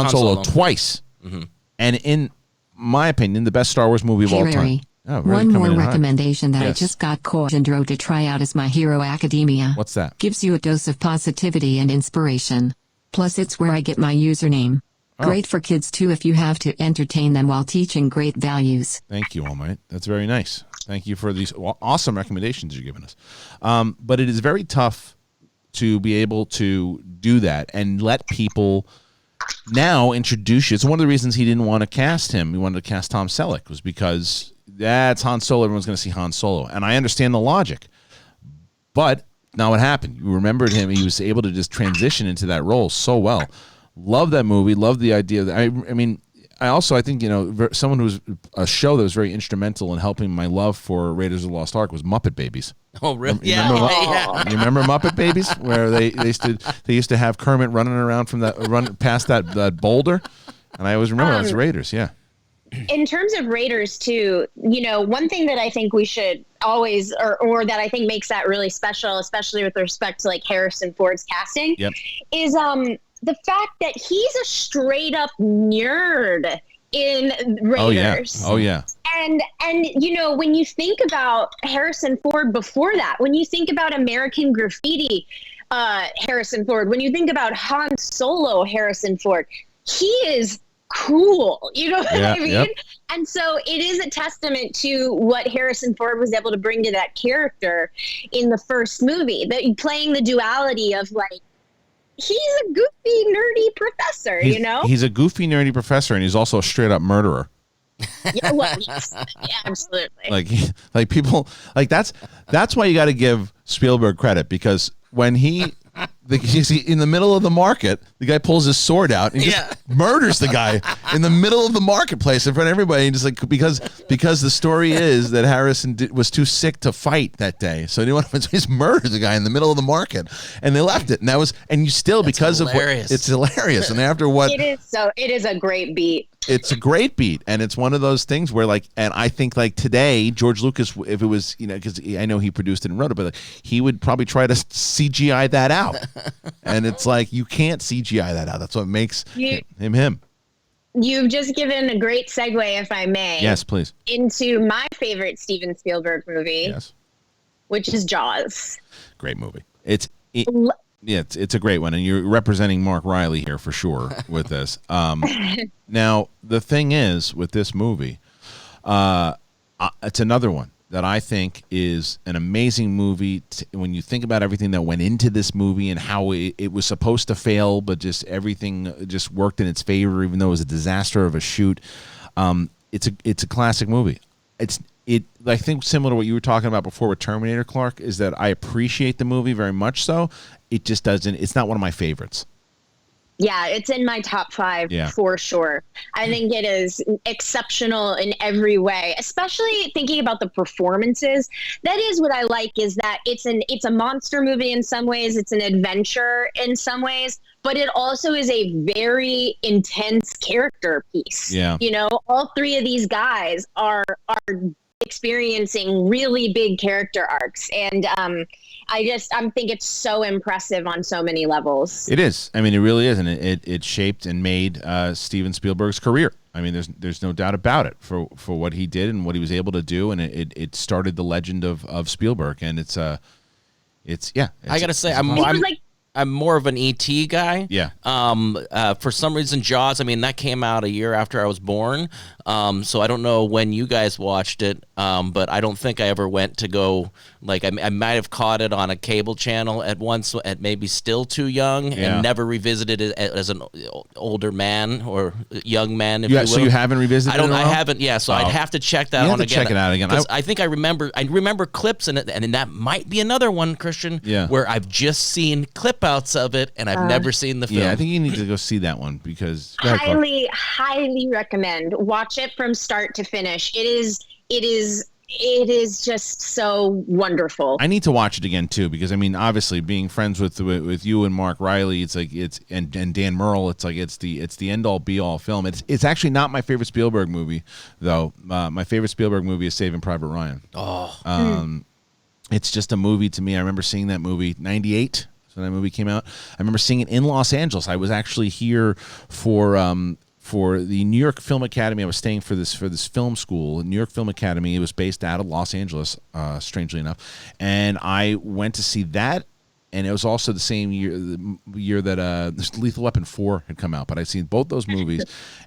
S1: Solo twice. Mm-hmm. And in my opinion, the best Star Wars movie of all time.
S4: Oh, one more recommendation that I just got caught and drove to try out is My Hero Academia.
S1: What's that?
S4: Gives you a dose of positivity and inspiration. Plus, it's where I get my username. Oh. Great for kids, too, if you have to entertain them while teaching great values.
S1: Thank you, All Might. That's very nice. Thank you for these awesome recommendations you're giving us. But it is very tough to be able to do that and let people now introduce you. It's one of the reasons he didn't want to cast him. He wanted to cast Tom Selleck, was because that's Han Solo. Everyone's going to see Han Solo. And I understand the logic. But now what happened? You remembered him. He was able to just transition into that role so well. Love that movie. Love the idea. I think, someone who's a show that was very instrumental in helping my love for Raiders of the Lost Ark was Muppet Babies.
S3: Oh, really?
S1: You remember Muppet Babies, where they used to have Kermit running around run past that boulder, and I always remember that was Raiders. Yeah.
S2: In terms of Raiders too, one thing that I think we should always, or that I think makes that really special, especially with respect to like Harrison Ford's casting, is the fact that he's a straight up nerd in Raiders.
S1: Oh yeah.
S2: And when you think about Harrison Ford before that, when you think about American Graffiti, Harrison Ford, when you think about Han Solo, Harrison Ford, he is cool. You know what I mean? Yep. And so it is a testament to what Harrison Ford was able to bring to that character in the first movie, that playing the duality of like, he's a goofy, nerdy professor, He's a goofy, nerdy professor, and he's also a straight-up murderer. Yeah, well, yes. Yeah, absolutely.
S1: Like people, like that's why you got to give Spielberg credit, because when you see in the middle of the market, the guy pulls his sword out and just murders the guy in the middle of the marketplace in front of everybody, and just like because the story is that Harrison was too sick to fight that day, so he just murdered the guy in the middle of the market, and they left it, and that's because hilarious. It's hilarious, and after what
S2: it is a great beat.
S1: It's a great beat, and it's one of those things where, and I think today, George Lucas, if it was, because I know he produced it and wrote it, but he would probably try to CGI that out, and it's like you can't CGI that out. That's what makes him.
S2: You've just given a great segue, if I may.
S1: Yes, please.
S2: Into my favorite Steven Spielberg movie, which is Jaws.
S1: Great movie. Yeah, it's a great one, and you're representing Mark Riley here for sure with this. Now, the thing is with this movie, it's another one that I think is an amazing movie. When you think about everything that went into this movie and how it was supposed to fail, but just everything just worked in its favor, even though it was a disaster of a shoot. It's a classic movie. I think similar to what you were talking about before with Terminator, Clarke, is that I appreciate the movie very much so. It just doesn't. It's not one of my favorites.
S2: Yeah, it's in my top 5 for sure. I think it is exceptional in every way, especially thinking about the performances. That is what I like, is that it's a monster movie in some ways, it's an adventure in some ways, but it also is a very intense character piece.
S1: Yeah.
S2: You know, all 3 of these guys are experiencing really big character arcs, and I think it's so impressive on so many levels.
S1: It is. I mean, it really is, and it shaped and made Steven Spielberg's career. I mean, there's no doubt about it for what he did and what he was able to do, and it started the legend of Spielberg, and it's I
S3: gotta say, I'm more of an E.T. guy.
S1: Yeah.
S3: For some reason, Jaws, I mean, that came out a year after I was born. So I don't know when you guys watched it, but I don't think I ever went to go, like, I might have caught it on a cable channel at once, at maybe still too young, and never revisited it as an older man or young man, if you will.
S1: So you haven't revisited it?
S3: I haven't, so I'd have to check that
S1: one again. Check it out again.
S3: I think I remember clips in it, and that might be another one, Kristian, where I've just seen clip outs of it, and I've never seen the film.
S1: Yeah, I think you need to go see that one, because
S2: highly recommend. Watch it from start to finish. It is just so wonderful.
S1: I need to watch it again too, because I mean, obviously, being friends with you and Mark Riley, it's like and Dan Merle, it's like it's the end all be all film. It's actually not my favorite Spielberg movie though. My favorite Spielberg movie is Saving Private Ryan. It's just a movie to me. I remember seeing that movie '98. When that movie came out, I remember seeing it in Los Angeles. I was actually here for the New York Film Academy. I was staying for this film school, New York Film Academy. It was based out of Los Angeles, strangely enough, and I went to see that. And it was also the same year that Lethal Weapon 4 had come out. But I'd seen both those movies,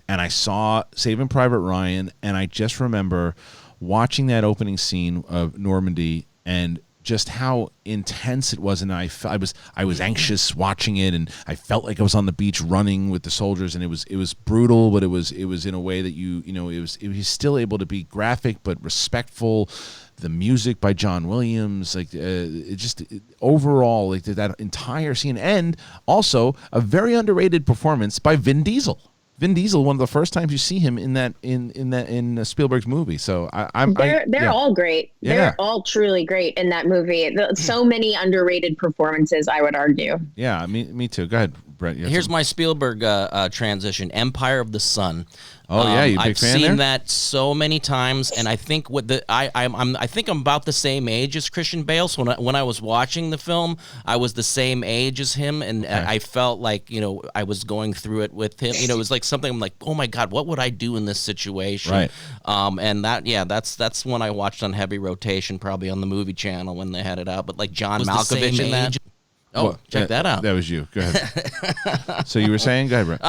S1: and I saw Saving Private Ryan, and I just remember watching that opening scene of Normandy and just how intense it was, and I was anxious watching it, and I felt like I was on the beach running with the soldiers, and it was brutal, but it was in a way that it was still able to be graphic but respectful. The music by John Williams, overall, like that entire scene, and also a very underrated performance by Vin Diesel. Vin Diesel, one of the first times you see him in Spielberg's movie. So
S2: they're all great. Yeah. They're all truly great in that movie. So many underrated performances, I would argue.
S1: Yeah, me too. Go ahead, Brett.
S3: Here's my Spielberg transition: Empire of the Sun.
S1: Oh yeah, you big fan there?
S3: I've seen that so many times, and I think I think I'm about the same age as Christian Bale. So when I was watching the film, I was the same age as him, and I felt like I was going through it with him. It was like something I'm like, oh my God, what would I do in this situation?
S1: Right.
S3: And that's when I watched on heavy rotation, probably on the movie channel when they had it out. But like John Malkovich in that. Check that out.
S1: That was you. Go ahead. So you were saying? Go ahead, Brett.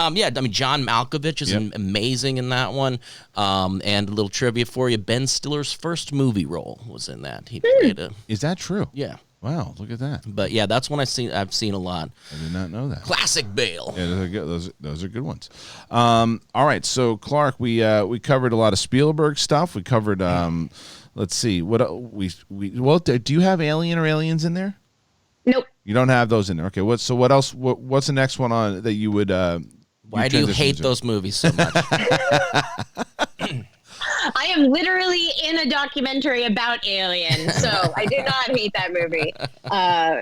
S3: John Malkovich is amazing in that one. And a little trivia for you: Ben Stiller's first movie role was in that. He played
S1: Is that true?
S3: Yeah.
S1: Wow, look at that.
S3: But yeah, that's one I've seen a lot.
S1: I did not know that.
S3: Classic Bale.
S1: Yeah, those are good. Those are good ones. All right, so Clarke, we covered a lot of Spielberg stuff. We covered. Let's see what do you have Alien or Aliens in there?
S2: Nope.
S1: You don't have those in there. Okay. What else? What's the next one on that you would?
S3: Why do you hate those movies so much?
S2: I am literally in a documentary about Alien, so I do not hate that movie.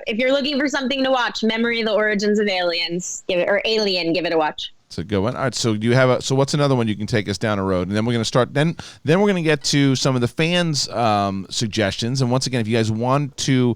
S2: If you're looking for something to watch, Memory of the Origins of Aliens, Alien, give it a watch.
S1: It's a good one. All right, so do you have so what's another one you can take us down a road? And then we're going to start. Then we're going to get to some of the fans' suggestions. And once again, if you guys want to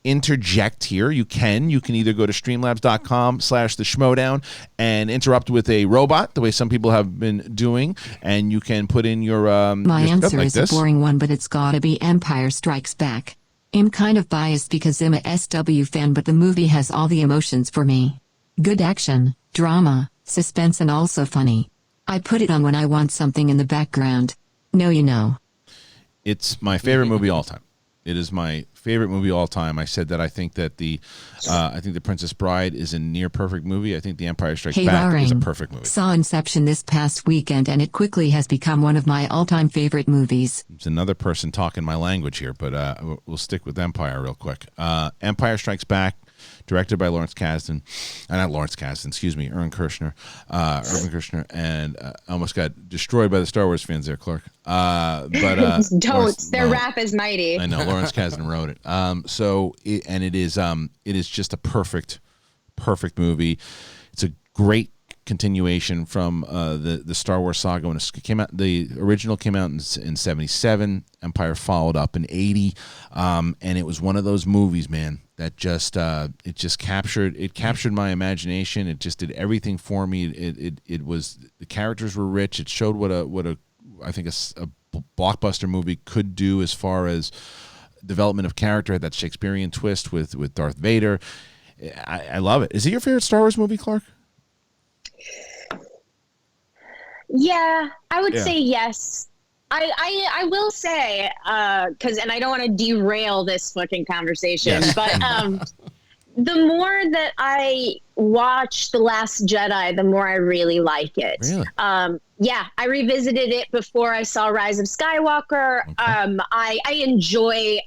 S1: interject here, you can either go to streamlabs.com/theschmodown and interrupt with a robot the way some people have been doing, and you can put in your
S4: my
S1: your
S4: answer
S1: like
S4: is
S1: this.
S4: A boring one, but it's gotta be Empire Strikes Back. I'm kind of biased because I'm a SW fan, but the movie has all the emotions for me. Good action, drama, suspense, and also funny. I put it on when I want something in the background. No, you know.
S1: It's my favorite movie all time. It is my favorite movie all time. I said that I think that the Princess Bride is a near perfect movie. I think The Empire Strikes Back is a perfect movie.
S4: Saw Inception this past weekend, and it quickly has become one of my all-time favorite movies.
S1: It's another person talking my language here, but we'll stick with Empire real quick. Empire Strikes Back, directed by Aaron Kirshner, Irvin Kershner, and almost got destroyed by the Star Wars fans there, Clarke.
S2: Their wrath is mighty.
S1: I know, Lawrence Kasdan wrote it. It is just a perfect movie. It's a great continuation from the Star Wars saga when it came out. The original came out in 77. Empire followed up in 80, and it was one of those movies, man, that just captured my imagination. It just did everything for me. It was, the characters were rich. It showed what a I think a blockbuster movie could do as far as development of character. Had that Shakespearean twist with Darth Vader. I love it. Is it your favorite Star Wars movie, Clarke?
S2: Yeah, I would say yes. I will say, and I don't want to derail this fucking conversation, but the more that I watch The Last Jedi, the more I really like it.
S1: Really?
S2: Yeah, I revisited it before I saw Rise of Skywalker. Okay. I enjoy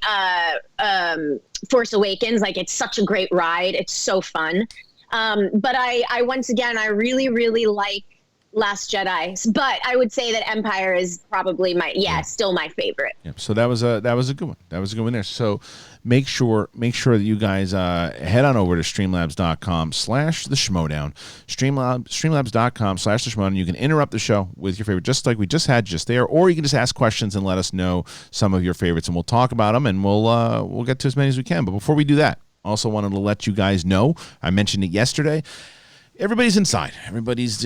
S2: Force Awakens. Like, it's such a great ride. It's so fun. But I once again, I really, really like Last Jedi, but I would say that Empire is probably still my favorite.
S1: Yeah, so that was a good one. That was a good one there. So make sure that you guys head on over to streamlabs.com/the Schmodown. Streamlabs.com/the Schmodown. You can interrupt the show with your favorite, just like we just had just there, or you can just ask questions and let us know some of your favorites, and we'll talk about them, and we'll get to as many as we can. But before we do that, also wanted to let you guys know, I mentioned it yesterday, everybody's inside. Everybody's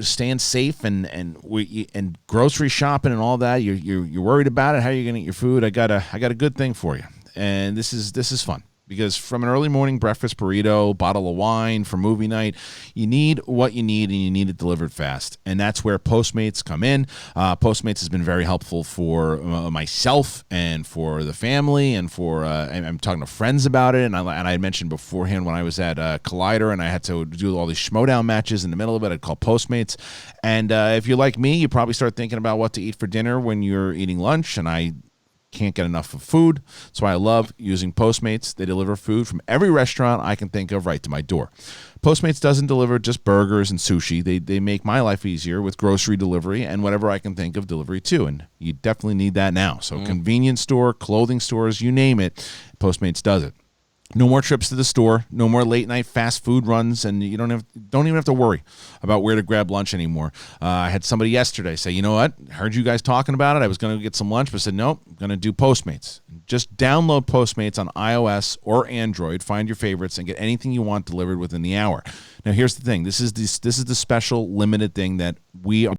S1: staying safe and grocery shopping and all that. You're worried about it. How are you gonna eat your food? I got a good thing for you, and this is fun. Because from an early morning breakfast burrito, bottle of wine for movie night, you need what you need, and you need it delivered fast. And that's where Postmates come in. Postmates has been very helpful for myself and for the family, and for I'm talking to friends about it. And I mentioned beforehand when I was at Collider and I had to do all these Schmodown matches in the middle of it, I'd call Postmates. And if you're like me, you probably start thinking about what to eat for dinner when you're eating lunch, and I can't get enough of food. That's why I love using Postmates. They deliver food from every restaurant I can think of right to my door. Postmates doesn't deliver just burgers and sushi. They make my life easier with grocery delivery and whatever I can think of delivery too. And you definitely need that now. So convenience store, clothing stores, you name it, Postmates does it. No more trips to the store, no more late night fast food runs, and you don't even have to worry about where to grab lunch anymore. I had somebody yesterday say, you know what, I heard you guys talking about it. I was going to get some lunch, but said, nope, I'm going to do Postmates. Just download Postmates on iOS or Android, find your favorites, and get anything you want delivered within the hour. Now, here's the thing. This is the special limited thing that we are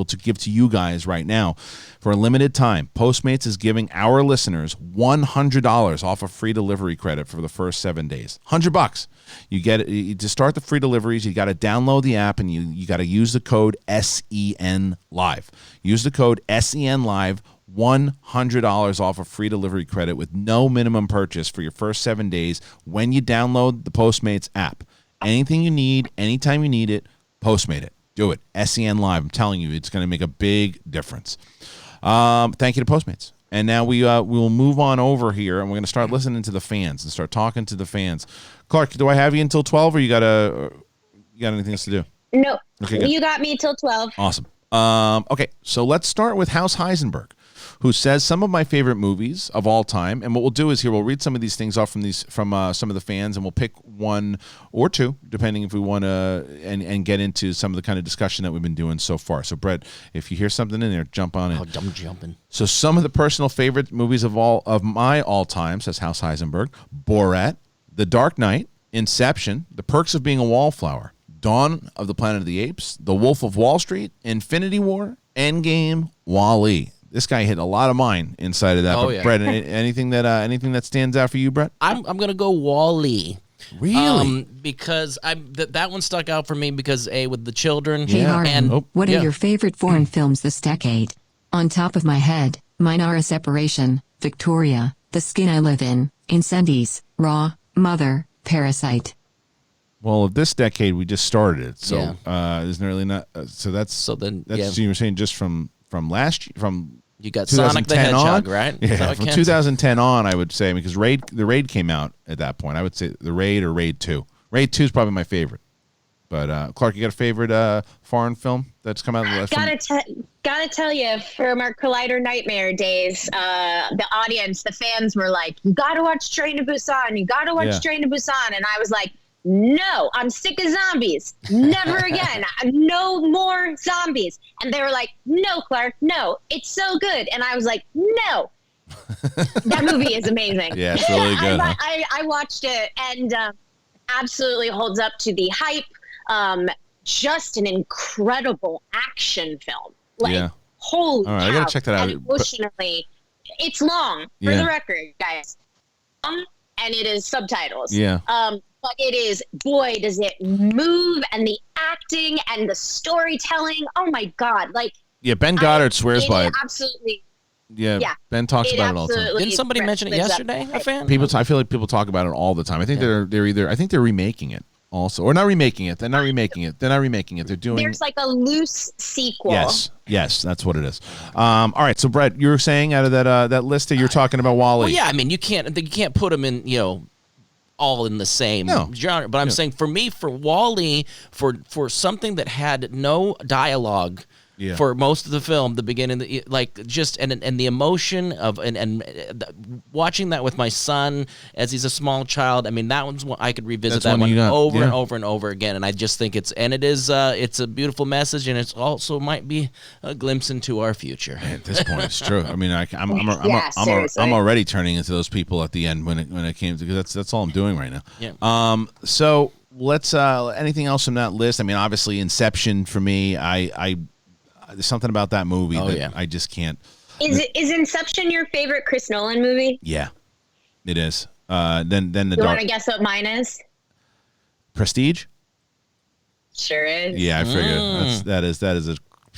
S1: to give to you guys right now. For a limited time, Postmates is giving our listeners $100 off a free delivery credit for the first 7 days. $100. You get it to start the free deliveries. You got to download the app, and you got to use the code SEN Live. Use the code SEN Live. $100 off a free delivery credit with no minimum purchase for your first 7 days when you download the Postmates app. Anything you need, anytime you need it, Postmate it. Do it. SEN Live. I'm telling you, it's going to make a big difference. Thank you to Postmates. And now we will move on over here, and we're going to start listening to the fans and start talking to the fans. Clarke, do I have you until 12, or you got anything else to do?
S2: No.
S1: Okay,
S2: you got me till 12.
S1: Awesome. Okay, so let's start with House Heisenberg, who says some of my favorite movies of all time. And what we'll do is we'll read some of these things off from some of the fans, and we'll pick one or two, depending if we want to, and get into some of the kind of discussion that we've been doing so far. So, Brett, if you hear something in there, jump on in.
S3: I'm jumping.
S1: So some of the personal favorite movies of my all time, says House Heisenberg: Borat, The Dark Knight, Inception, The Perks of Being a Wallflower, Dawn of the Planet of the Apes, The Wolf of Wall Street, Infinity War, Endgame, Wall-E. this guy hit a lot of mine inside of that.
S3: Oh,
S1: But
S3: yeah.
S1: Brett, anything that stands out for you, Brett?
S3: I'm gonna go Wall-E.
S1: Really?
S3: Because that one stuck out for me because with the children.
S4: Hey, Harlan,
S3: And
S4: what
S3: yeah.
S4: are your favorite foreign films this decade? On top of my head, mine are A Separation, Victoria, The Skin I Live In, Incendies, Raw, Mother, Parasite.
S1: Well, this decade we just started it, so
S3: Yeah.
S1: isn't really not. So that's
S3: So then,
S1: that's
S3: yeah.
S1: so you were saying just from last year, from
S3: You got Sonic the Hedgehog,
S1: on?
S3: right? Is that
S1: Yeah,
S3: what
S1: from
S3: counts?
S1: 2010 on, I would say, because the Raid came out at that point. I would say the Raid or Raid 2. Raid 2 is probably my favorite. But Clark, you got a favorite foreign film that's come out?
S2: Gotta tell you, from our Collider Nightmare days, the audience, the fans were like, "You gotta watch Train to Busan. You gotta watch Train to Busan." And I was like, "No, I'm sick of zombies. Never again. No more zombies." And they were like, "No, Clark, no, it's so good." And I was like, "No." That movie is amazing.
S1: Yeah, it's really good. Huh?
S2: I watched it and absolutely holds up to the hype. Just an incredible action film. Like,
S1: Yeah.
S2: holy
S1: All right, I
S2: cow.
S1: gotta check that out.
S2: And emotionally, it's long, for
S1: Yeah.
S2: the record, guys. And it is subtitles.
S1: Yeah.
S2: But it is, boy, does it move, and the acting and the storytelling. Oh my God. Like,
S1: Yeah, Ben Goddard swears by it.
S2: Absolutely.
S1: Yeah,
S2: Yeah.
S1: Ben talks about it all the time.
S2: absolutely
S3: Didn't somebody mention it
S2: rips up.
S3: yesterday? A fan?
S1: I feel like people talk about it all the time. I think they're remaking it also, or not remaking it. They're not remaking it. They're doing.
S2: There's like a loose sequel.
S1: Yes, that's what it is. All right, so Brett, you were saying out of that list that you're talking about Wall-E.
S3: Well, yeah. I mean, you can't put them in, all in the same genre. But I'm saying for me, for Wall-E, for something that had no dialogue.
S1: Yeah.
S3: For most of the film, the beginning, like just and the emotion of and watching that with my son as he's a small child. I mean, that one's one I could revisit
S1: That's one
S3: over
S1: yeah.
S3: and over and over again. And I just think it's a beautiful message, and it's also might be a glimpse into our future.
S1: At this point, it's true. I mean,
S2: seriously.
S1: I'm already turning into those people at the end when it came to, because that's all I'm doing right now.
S3: Yeah.
S1: So let's anything else from that list? I mean, obviously Inception for me. There's something about that movie that I just can't.
S2: Is Inception your favorite Chris Nolan movie?
S1: Yeah, it is. Then the
S2: You
S1: Dark
S2: want to guess what mine is?
S1: Prestige.
S2: Sure is.
S1: Yeah, I figured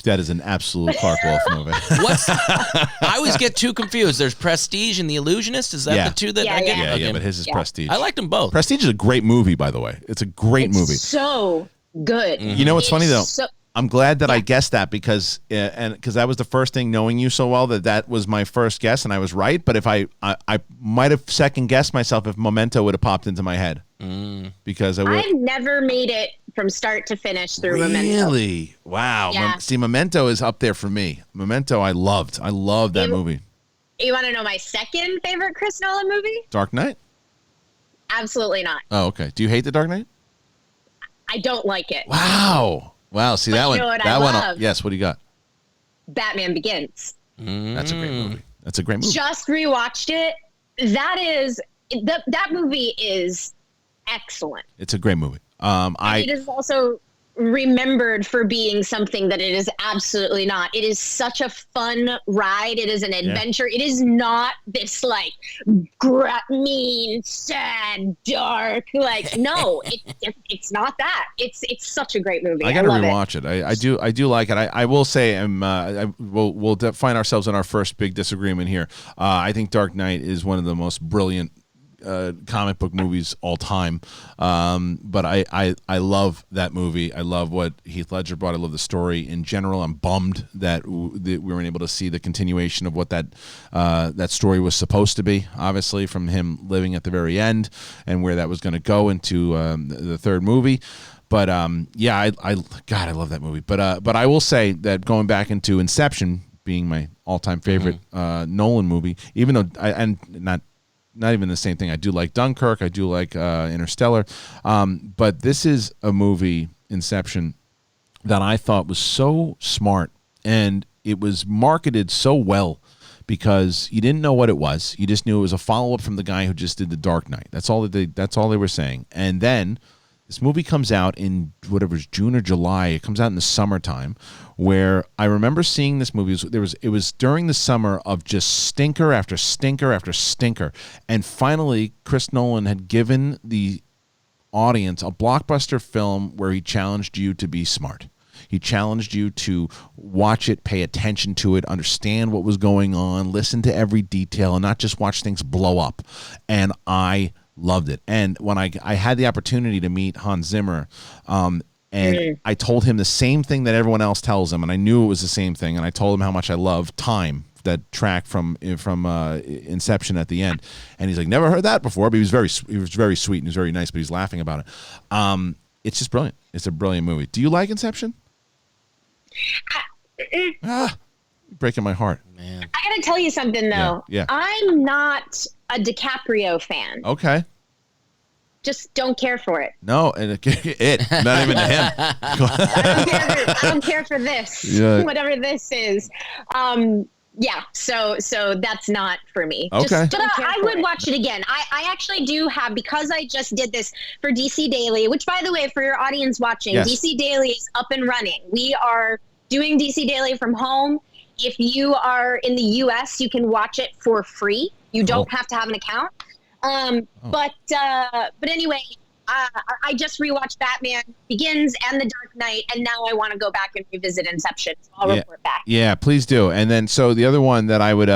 S1: that is an absolute Clarke Wolfe movie.
S3: I always get too confused. There's Prestige and The Illusionist. Is that the two that I get?
S2: Yeah.
S1: Yeah, but his is Prestige.
S3: I liked them both.
S1: Prestige is a great movie, by the way. It's a great movie.
S2: So good.
S1: You know what's funny though?
S2: So,
S1: I'm glad that I guessed that because that was the first thing, knowing you so well, that was my first guess and I was right. But if I might have second guessed myself if Memento would have popped into my head because
S2: I've never made it from start to finish through Memento.
S1: Really? Wow.
S2: Yeah.
S1: See, Memento is up there for me. Memento, I loved that movie.
S2: You want to know my second favorite Chris Nolan movie?
S1: Dark Knight?
S2: Absolutely not.
S1: Oh, okay. Do you hate The Dark Knight?
S2: I don't like it.
S1: Wow. See,
S2: But
S1: that
S2: you
S1: one.
S2: know what
S1: that
S2: I
S1: one.
S2: love?
S1: Yes. What do you got?
S2: Batman Begins.
S1: That's a great movie. That's a great movie.
S2: Just rewatched it. That movie is excellent.
S1: It's a great movie.
S2: It is also remembered for being something that it is absolutely not. It is such a fun ride. It is an adventure. It is not this like mean, sad, dark. Like no, it's not that. It's such a great movie.
S1: I gotta
S2: love
S1: rewatch it. I do like it. I will say we'll find ourselves in our first big disagreement here. I think Dark Knight is one of the most brilliant comic book movies all time, but I love that movie. I love what Heath Ledger brought. I love the story in general. I'm bummed that we weren't able to see the continuation of what that story was supposed to be, obviously, from him living at the very end and where that was going to go into the third movie. But I love that movie. But I will say that going back into Inception being my all-time favorite Nolan movie, even though not even the same thing. I do like Dunkirk. I do like Interstellar. But this is a movie, Inception, that I thought was so smart. And it was marketed so well because you didn't know what it was. You just knew it was a follow-up from the guy who just did The Dark Knight. That's all they were saying. And then This movie comes out in whatever's June or July. It comes out in the summertime, where I remember seeing this movie. It was during the summer of just stinker after stinker after stinker, and finally, Chris Nolan had given the audience a blockbuster film where he challenged you to be smart. He challenged you to watch it, pay attention to it, understand what was going on, listen to every detail, and not just watch things blow up. And I loved it. And when I had the opportunity to meet Hans Zimmer, and I told him the same thing that everyone else tells him, and I knew it was the same thing, and I told him how much I love Time, that track from Inception at the end, and he's like, never heard that before, but he was very sweet and he was very nice, but he's laughing about it. It's just brilliant. It's a brilliant movie. Do you like Inception? Breaking my heart,
S3: Man.
S2: I gotta tell you something though.
S1: Yeah.
S2: I'm not a DiCaprio fan.
S1: Okay.
S2: Just don't care for it.
S1: No, and not even to him.
S2: I don't care for this.
S1: Yeah.
S2: Whatever this is. Yeah, so that's not for me.
S1: Okay.
S2: Just but I would watch it again. I actually do have, because I just did this for DC Daily, which, by the way, for your audience watching,
S1: yes.
S2: DC Daily is up and running. We are doing DC Daily from home. If you are in the U.S., you can watch it for free. You don't have to have an account. But anyway, I just rewatched Batman Begins and The Dark Knight, and now I want to go back and revisit Inception. So I'll report back.
S1: Yeah, please do. And then, so the other one that I would,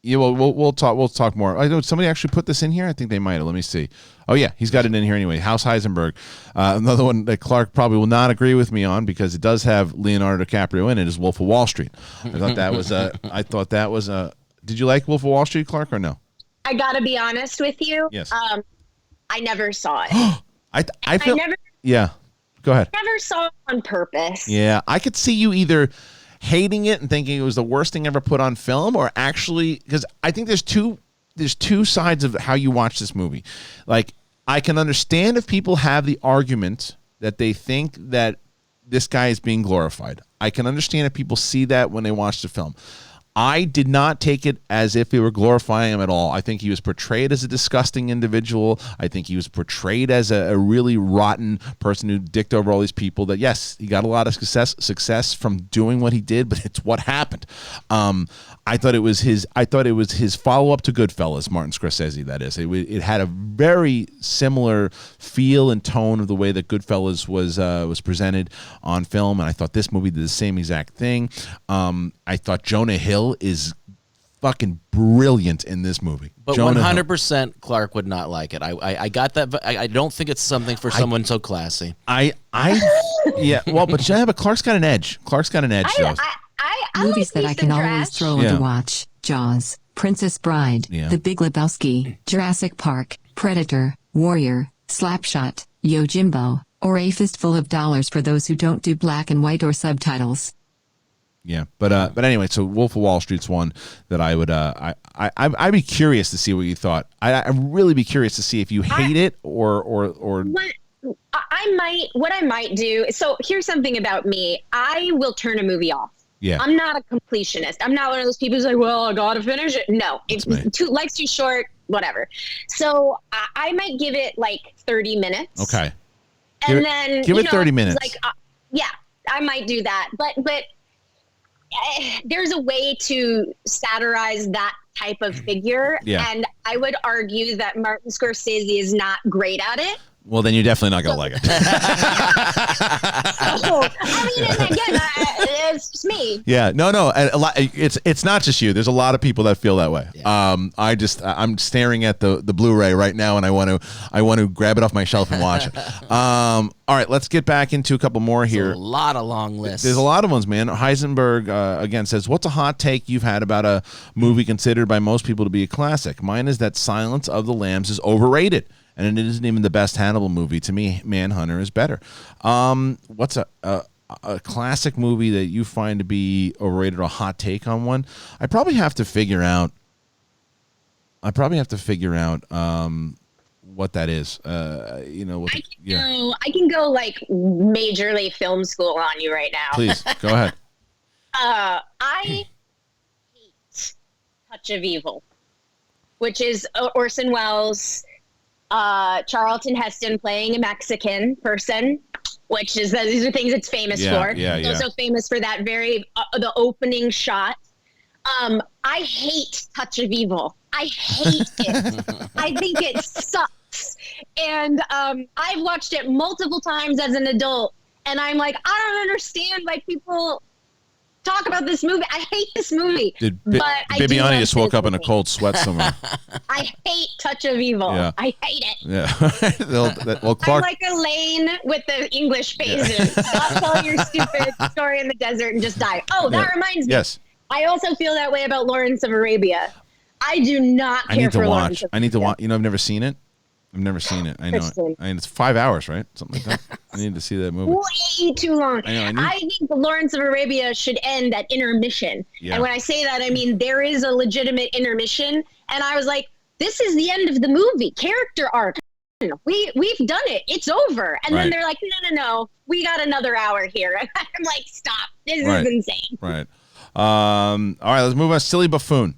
S1: we'll talk more. I know somebody actually put this in here. I think they might have. Let me see. Oh yeah, he's got it in here anyway. House Heisenberg. Another one that Clark probably will not agree with me on, because it does have Leonardo DiCaprio in it, is Wolf of Wall Street. I thought that was a. Did you like Wolf of Wall Street, Clark, or no?
S2: I gotta be honest with you.
S1: Yes.
S2: I never saw it.
S1: I feel. Yeah. Go ahead.
S2: Never saw it on purpose.
S1: Yeah, I could see you either hating it and thinking it was the worst thing ever put on film, or actually, because I think there's two sides of how you watch this movie. Like, I can understand if people have the argument that they think that this guy is being glorified. I can understand if people see that when they watch the film. I did not take it as if we were glorifying him at all. I think he was portrayed as a disgusting individual. I think he was portrayed as a really rotten person who dicked over all these people. That, yes, he got a lot of success from doing what he did, but it's what happened. I thought it was his follow up to Goodfellas, Martin Scorsese. That is, it had a very similar feel and tone of the way that Goodfellas was presented on film, and I thought this movie did the same exact thing. I thought Jonah Hill is fucking brilliant in this movie.
S3: But 100% Clark would not like it. I got that. I don't think it's something for someone so classy.
S1: Yeah. Well, but Clark's got an edge.
S4: Movies that I can always throw on to watch: Jaws, Princess Bride, The Big Lebowski, Jurassic Park, Predator, Warrior, Slapshot, Yojimbo, or A Fistful of Dollars for those who don't do black and white or subtitles.
S1: Yeah, but anyway, so Wolf of Wall Street's one that I would I'd be curious to see what you thought. I'd really be curious to see if you hate it or.
S2: What I might do. So here's something about me. I will turn a movie off.
S1: Yeah.
S2: I'm not a completionist. I'm not one of those people who's like, well, I gotta finish it. No, life's too short. Whatever. So I might give it like 30 minutes.
S1: Okay.
S2: And then
S1: give it 30 minutes.
S2: Like, yeah, I might do that. But there's a way to satirize that type of figure.
S1: Yeah.
S2: And I would argue that Martin Scorsese is not great at it.
S1: Well, then you're definitely not going to like it.
S2: I mean, and again, it's just me.
S1: Yeah, no. It's not just you. There's a lot of people that feel that way. Yeah. I'm staring at the Blu-ray right now, and I want to grab it off my shelf and watch it. All right, let's get back into a couple more here.
S3: There's a lot of long lists.
S1: There's a lot of ones, man. Heisenberg again says, "What's a hot take you've had about a movie considered by most people to be a classic? Mine is that Silence of the Lambs is overrated. And it isn't even the best Hannibal movie. To me, Manhunter is better." What's a classic movie that you find to be overrated, or a hot take on one? I probably have to figure out what that is.
S2: I can go like majorly film school on you right now.
S1: Please go ahead.
S2: I hate Touch of Evil, which is Orson Welles' Charlton Heston playing a Mexican person, which is these are things it's famous for. It's also famous for that very the opening shot. I hate Touch of Evil. I hate it. I think it sucks. And I've watched it multiple times as an adult, and I'm like, I don't understand why people talk about this movie. I hate this movie.
S1: Bibiani just woke up in a cold sweat somewhere.
S2: I hate Touch of Evil.
S1: Yeah.
S2: I hate it.
S1: Yeah. Well, Clarke,
S2: I'm like Elaine with the English phases. Stop telling your stupid story in the desert and just die. Oh, that reminds me.
S1: Yes.
S2: I also feel that way about Lawrence of Arabia. I do not care for Lawrence of Arabia.
S1: I need to watch. You know, I've never seen it. I've never seen it. I know.
S2: Kristian.
S1: I mean, it's 5 hours, right? Something like that. I need to see that movie.
S2: Way too long. I think the Lawrence of Arabia should end at intermission. Yeah. And when I say that, I mean there is a legitimate intermission. And I was like, this is the end of the movie. Character arc. We've done it. It's over. And then they're like, no. We got another hour here. And I'm like, stop. This is insane.
S1: Right. All right, let's move on. Silly buffoon.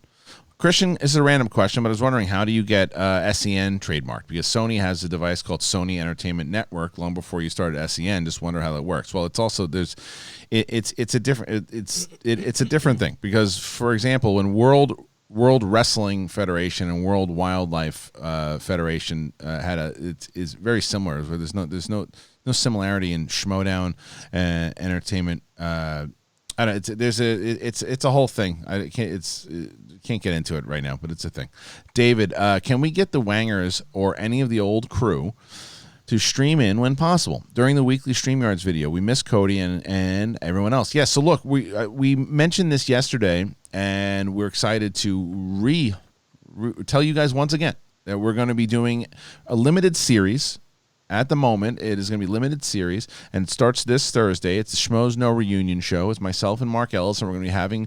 S1: Kristian, this is a random question, but I was wondering, how do you get SEN trademarked? Because Sony has a device called Sony Entertainment Network long before you started SEN. Just wonder how that works. Well, it's also it's a different thing, because, for example, when World Wrestling Federation and World Wildlife Federation is very similar. Where there's no similarity in Schmodown Entertainment. I don't. It's a whole thing. I can't get into it right now, but it's a thing. David, can we get the Wangers or any of the old crew to stream in when possible during the weekly StreamYards video? We miss Cody and everyone else. Yeah. So look, we mentioned this yesterday, and we're excited to tell you guys once again that we're going to be doing a limited series. At the moment, it is going to be limited series, and it starts this Thursday. It's the Schmoes No Reunion show. It's myself and Mark Ellis, and we're going to be having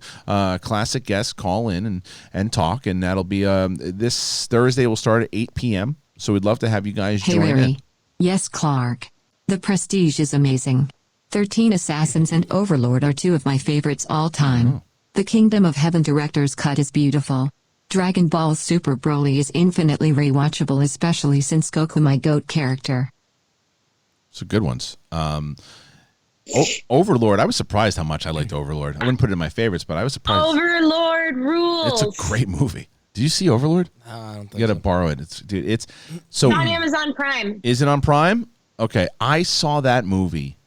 S1: classic guests call in and talk, and that'll be this Thursday. Will start at 8 p.m., so we'd love to have you guys join in.
S4: Yes, Clarke. The Prestige is amazing. 13 Assassins and Overlord are two of my favorites all time. Oh. The Kingdom of Heaven director's cut is beautiful. Dragon Ball Super Broly is infinitely rewatchable, especially since Goku my GOAT character.
S1: So good ones. Overlord, I was surprised how much I liked Overlord. I wouldn't put it in my favorites, but I was surprised.
S2: Overlord rules.
S1: It's a great movie. Did you see Overlord?
S3: No, I don't think
S1: you got to borrow it. It's so
S2: on Amazon Prime.
S1: Is it on Prime? Okay, I saw that movie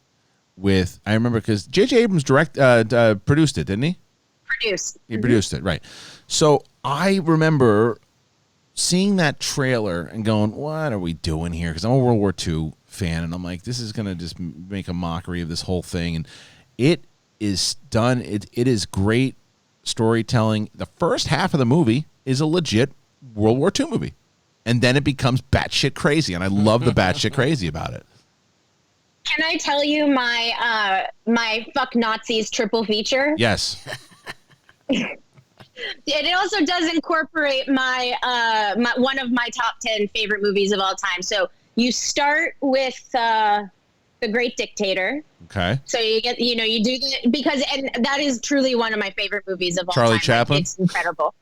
S1: I remember because J.J. Abrams produced it, didn't he? He produced it, right. So I remember seeing that trailer and going, what are we doing here? Because I'm a World War II fan, and I'm like, this is going to just make a mockery of this whole thing. And it is done. It is great storytelling. The first half of the movie is a legit World War II movie. And then it becomes batshit crazy, and I love the batshit crazy about it.
S2: Can I tell you my my fuck Nazis triple feature?
S1: Yes.
S2: It also does incorporate my one of my top 10 favorite movies of all time. So you start with The Great Dictator.
S1: Okay.
S2: So you get, you do because, and that is truly one of my favorite movies of all
S1: time.
S2: Charlie
S1: Chaplin.
S2: It's incredible.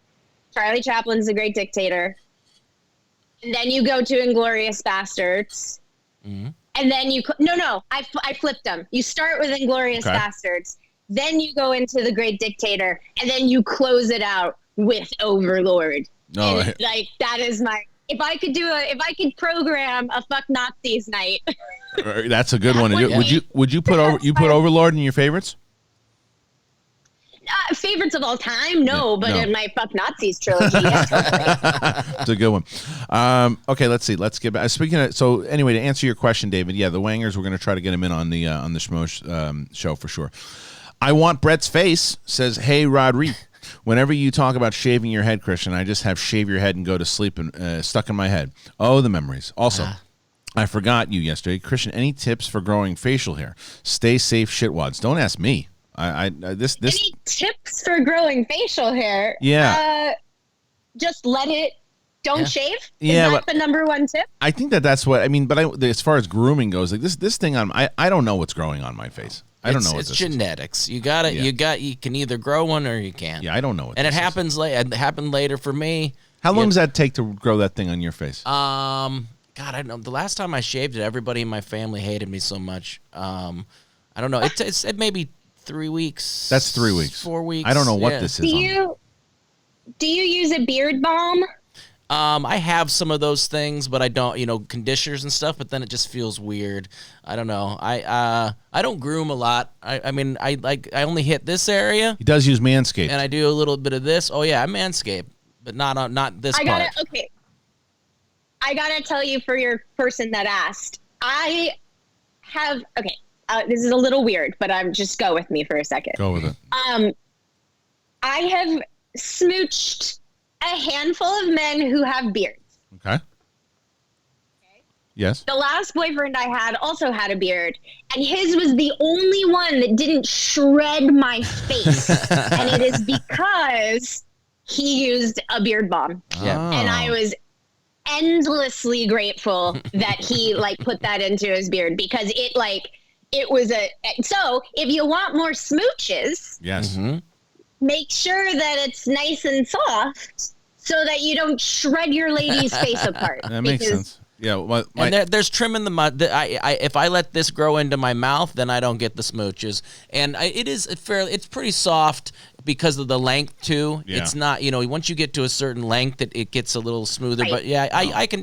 S2: Charlie Chaplin's The Great Dictator. And then you go to Inglourious Bastards. Mm-hmm. And then I flipped them. You start with Inglourious Bastards. Then you go into The Great Dictator, and then you close it out with Overlord.
S1: No,
S2: like that is my. If I could program a fuck Nazis night.
S1: That's a good one. Would you put Overlord in your favorites?
S2: Favorites of all time? No, but in my fuck Nazis trilogy, yes, totally.
S1: It's a good one. Okay, let's see. Let's get back. Speaking of, so anyway, to answer your question, David, the Wangers, we're going to try to get them in on the Schmo show for sure. I want Brett's face says, hey, Rodri, whenever you talk about shaving your head, Kristian, I just have shave your head and go to sleep and stuck in my head. Oh, the memories. Also, I forgot you yesterday. Kristian, any tips for growing facial hair? Stay safe, shitwads. Don't ask me. This
S2: Any tips for growing facial hair?
S1: Yeah.
S2: Just let it. Don't shave. Is that the number one tip?
S1: I think that's what I mean. But as far as grooming goes, like this thing on I don't know what's growing on my face. I don't know.
S3: It's genetics. You got it. Yeah. You can either grow one or you can't.
S1: Yeah, I don't know what.
S3: And it happens late. It happened later for me.
S1: How long does that take to grow that thing on your face?
S3: God, I don't know. The last time I shaved it, everybody in my family hated me so much. I don't know. It's maybe 3 weeks.
S1: That's 3 weeks.
S3: 4 weeks.
S1: I don't know what this is.
S2: Do you use a beard balm?
S3: I have some of those things, but I don't, conditioners and stuff, but then it just feels weird. I don't know. I don't groom a lot. I mean, I only hit this area.
S1: He does use Manscaped.
S3: And I do a little bit of this. Oh yeah, I manscape, but not this part.
S2: I gotta tell you, for your person that asked, I have, this is a little weird, but just go with me for a second.
S1: Go with it.
S2: I have smooched a handful of men who have beards.
S1: Okay. Yes.
S2: The last boyfriend I had also had a beard, and his was the only one that didn't shred my face. And it is because he used a beard balm.
S3: Yeah.
S2: And I was endlessly grateful that he put that into his beard, because it was so if you want more smooches,
S1: yes.
S3: Mm-hmm.
S2: make sure that it's nice and soft so that you don't shred your lady's face apart.
S1: That makes sense. Yeah,
S3: and there's trim in the mud. If I let this grow into my mouth, then I don't get the smooches. And it's pretty soft because of the length too.
S1: Yeah.
S3: It's not, once you get to a certain length, it gets a little smoother. Right. But yeah,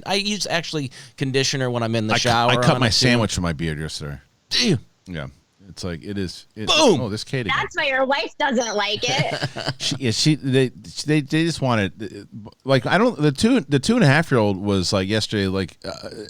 S3: I use actually conditioner when I'm in the shower.
S1: I cut my sandwich with my beard yesterday.
S3: Damn.
S1: Yeah. It's like it is.
S3: Boom!
S1: Oh, this Kate again.
S2: That's why your wife doesn't like it.
S1: They just wanted the 2.5-year-old was yesterday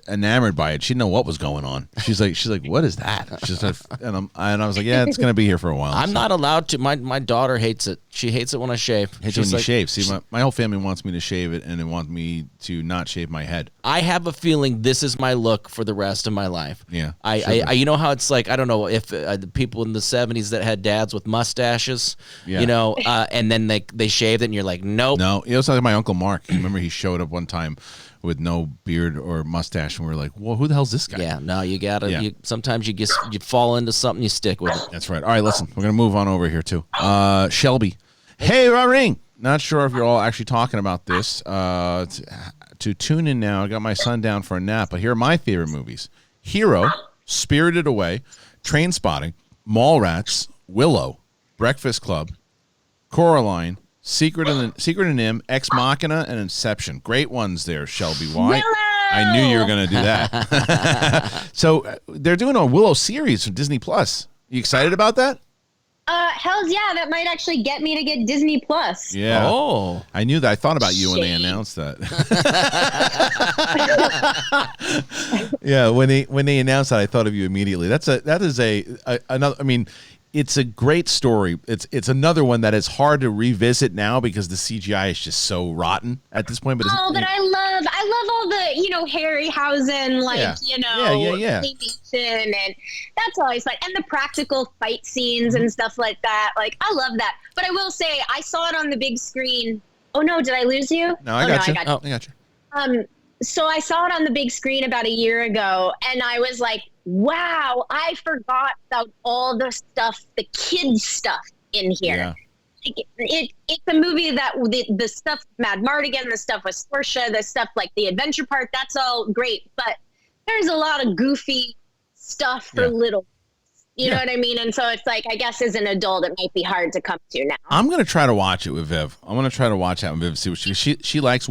S1: enamored by it. She didn't know what was going on. She's like what is that? She's like, and I was like, yeah, it's gonna be here for a while.
S3: I'm not allowed to. My daughter hates it. She hates it when I shave.
S1: Hates when you shave. See, my whole family wants me to shave it, and they want me to not shave my head.
S3: I have a feeling this is my look for the rest of my life.
S1: Yeah,
S3: I you know how it's like. I don't know if the people in the 70s that had dads with mustaches, and then they shaved it, and you're like, nope.
S1: No, it was like my Uncle Mark. You remember he showed up one time with no beard or mustache, and we were like, well, who the hell's this guy?
S3: Yeah, no, you gotta. Yeah. Sometimes you fall into something, you stick with it.
S1: That's right. All right, listen, we're gonna move on over here too. Shelby, hey, Ring. Not sure if you're all actually talking about this. To tune in now, I got my son down for a nap, but here are my favorite movies: Hero, Spirited Away, Trainspotting, Mallrats, Willow, Breakfast Club, Coraline, Secret and Nim, Ex Machina, and Inception. Great ones there, Shelby. Why?
S2: Willow!
S1: I knew you were going to do that. So they're doing a Willow series from Disney Plus. You excited about that?
S2: Hells yeah, that might actually get me to get Disney Plus.
S1: Yeah.
S3: Oh.
S1: I knew that. I thought about you when they announced that. Yeah, when they announced that, I thought of you immediately. That is another. I mean, it's a great story. It's another one that is hard to revisit now because the CGI is just so rotten at this point. But
S2: I love all the Harryhausen animation, and that's always fun. And the practical fight scenes and stuff like that. I love that. But I will say, I saw it on the big screen. Oh no, did I lose you?
S1: No, I got you. I got you.
S2: So I saw it on the big screen about a year ago, and I was like, wow, I forgot about all the stuff, the kids stuff in here.
S1: Yeah.
S2: It's a movie that the stuff, Mad Mardigan, the stuff with Portia, the stuff like the adventure part, that's all great. But there's a lot of goofy stuff for little. You know what I mean? And so it's like, I guess as an adult, it might be hard to come to now.
S1: I'm going to try to watch it with Viv. I'm going to try to watch that with Viv. See what she likes.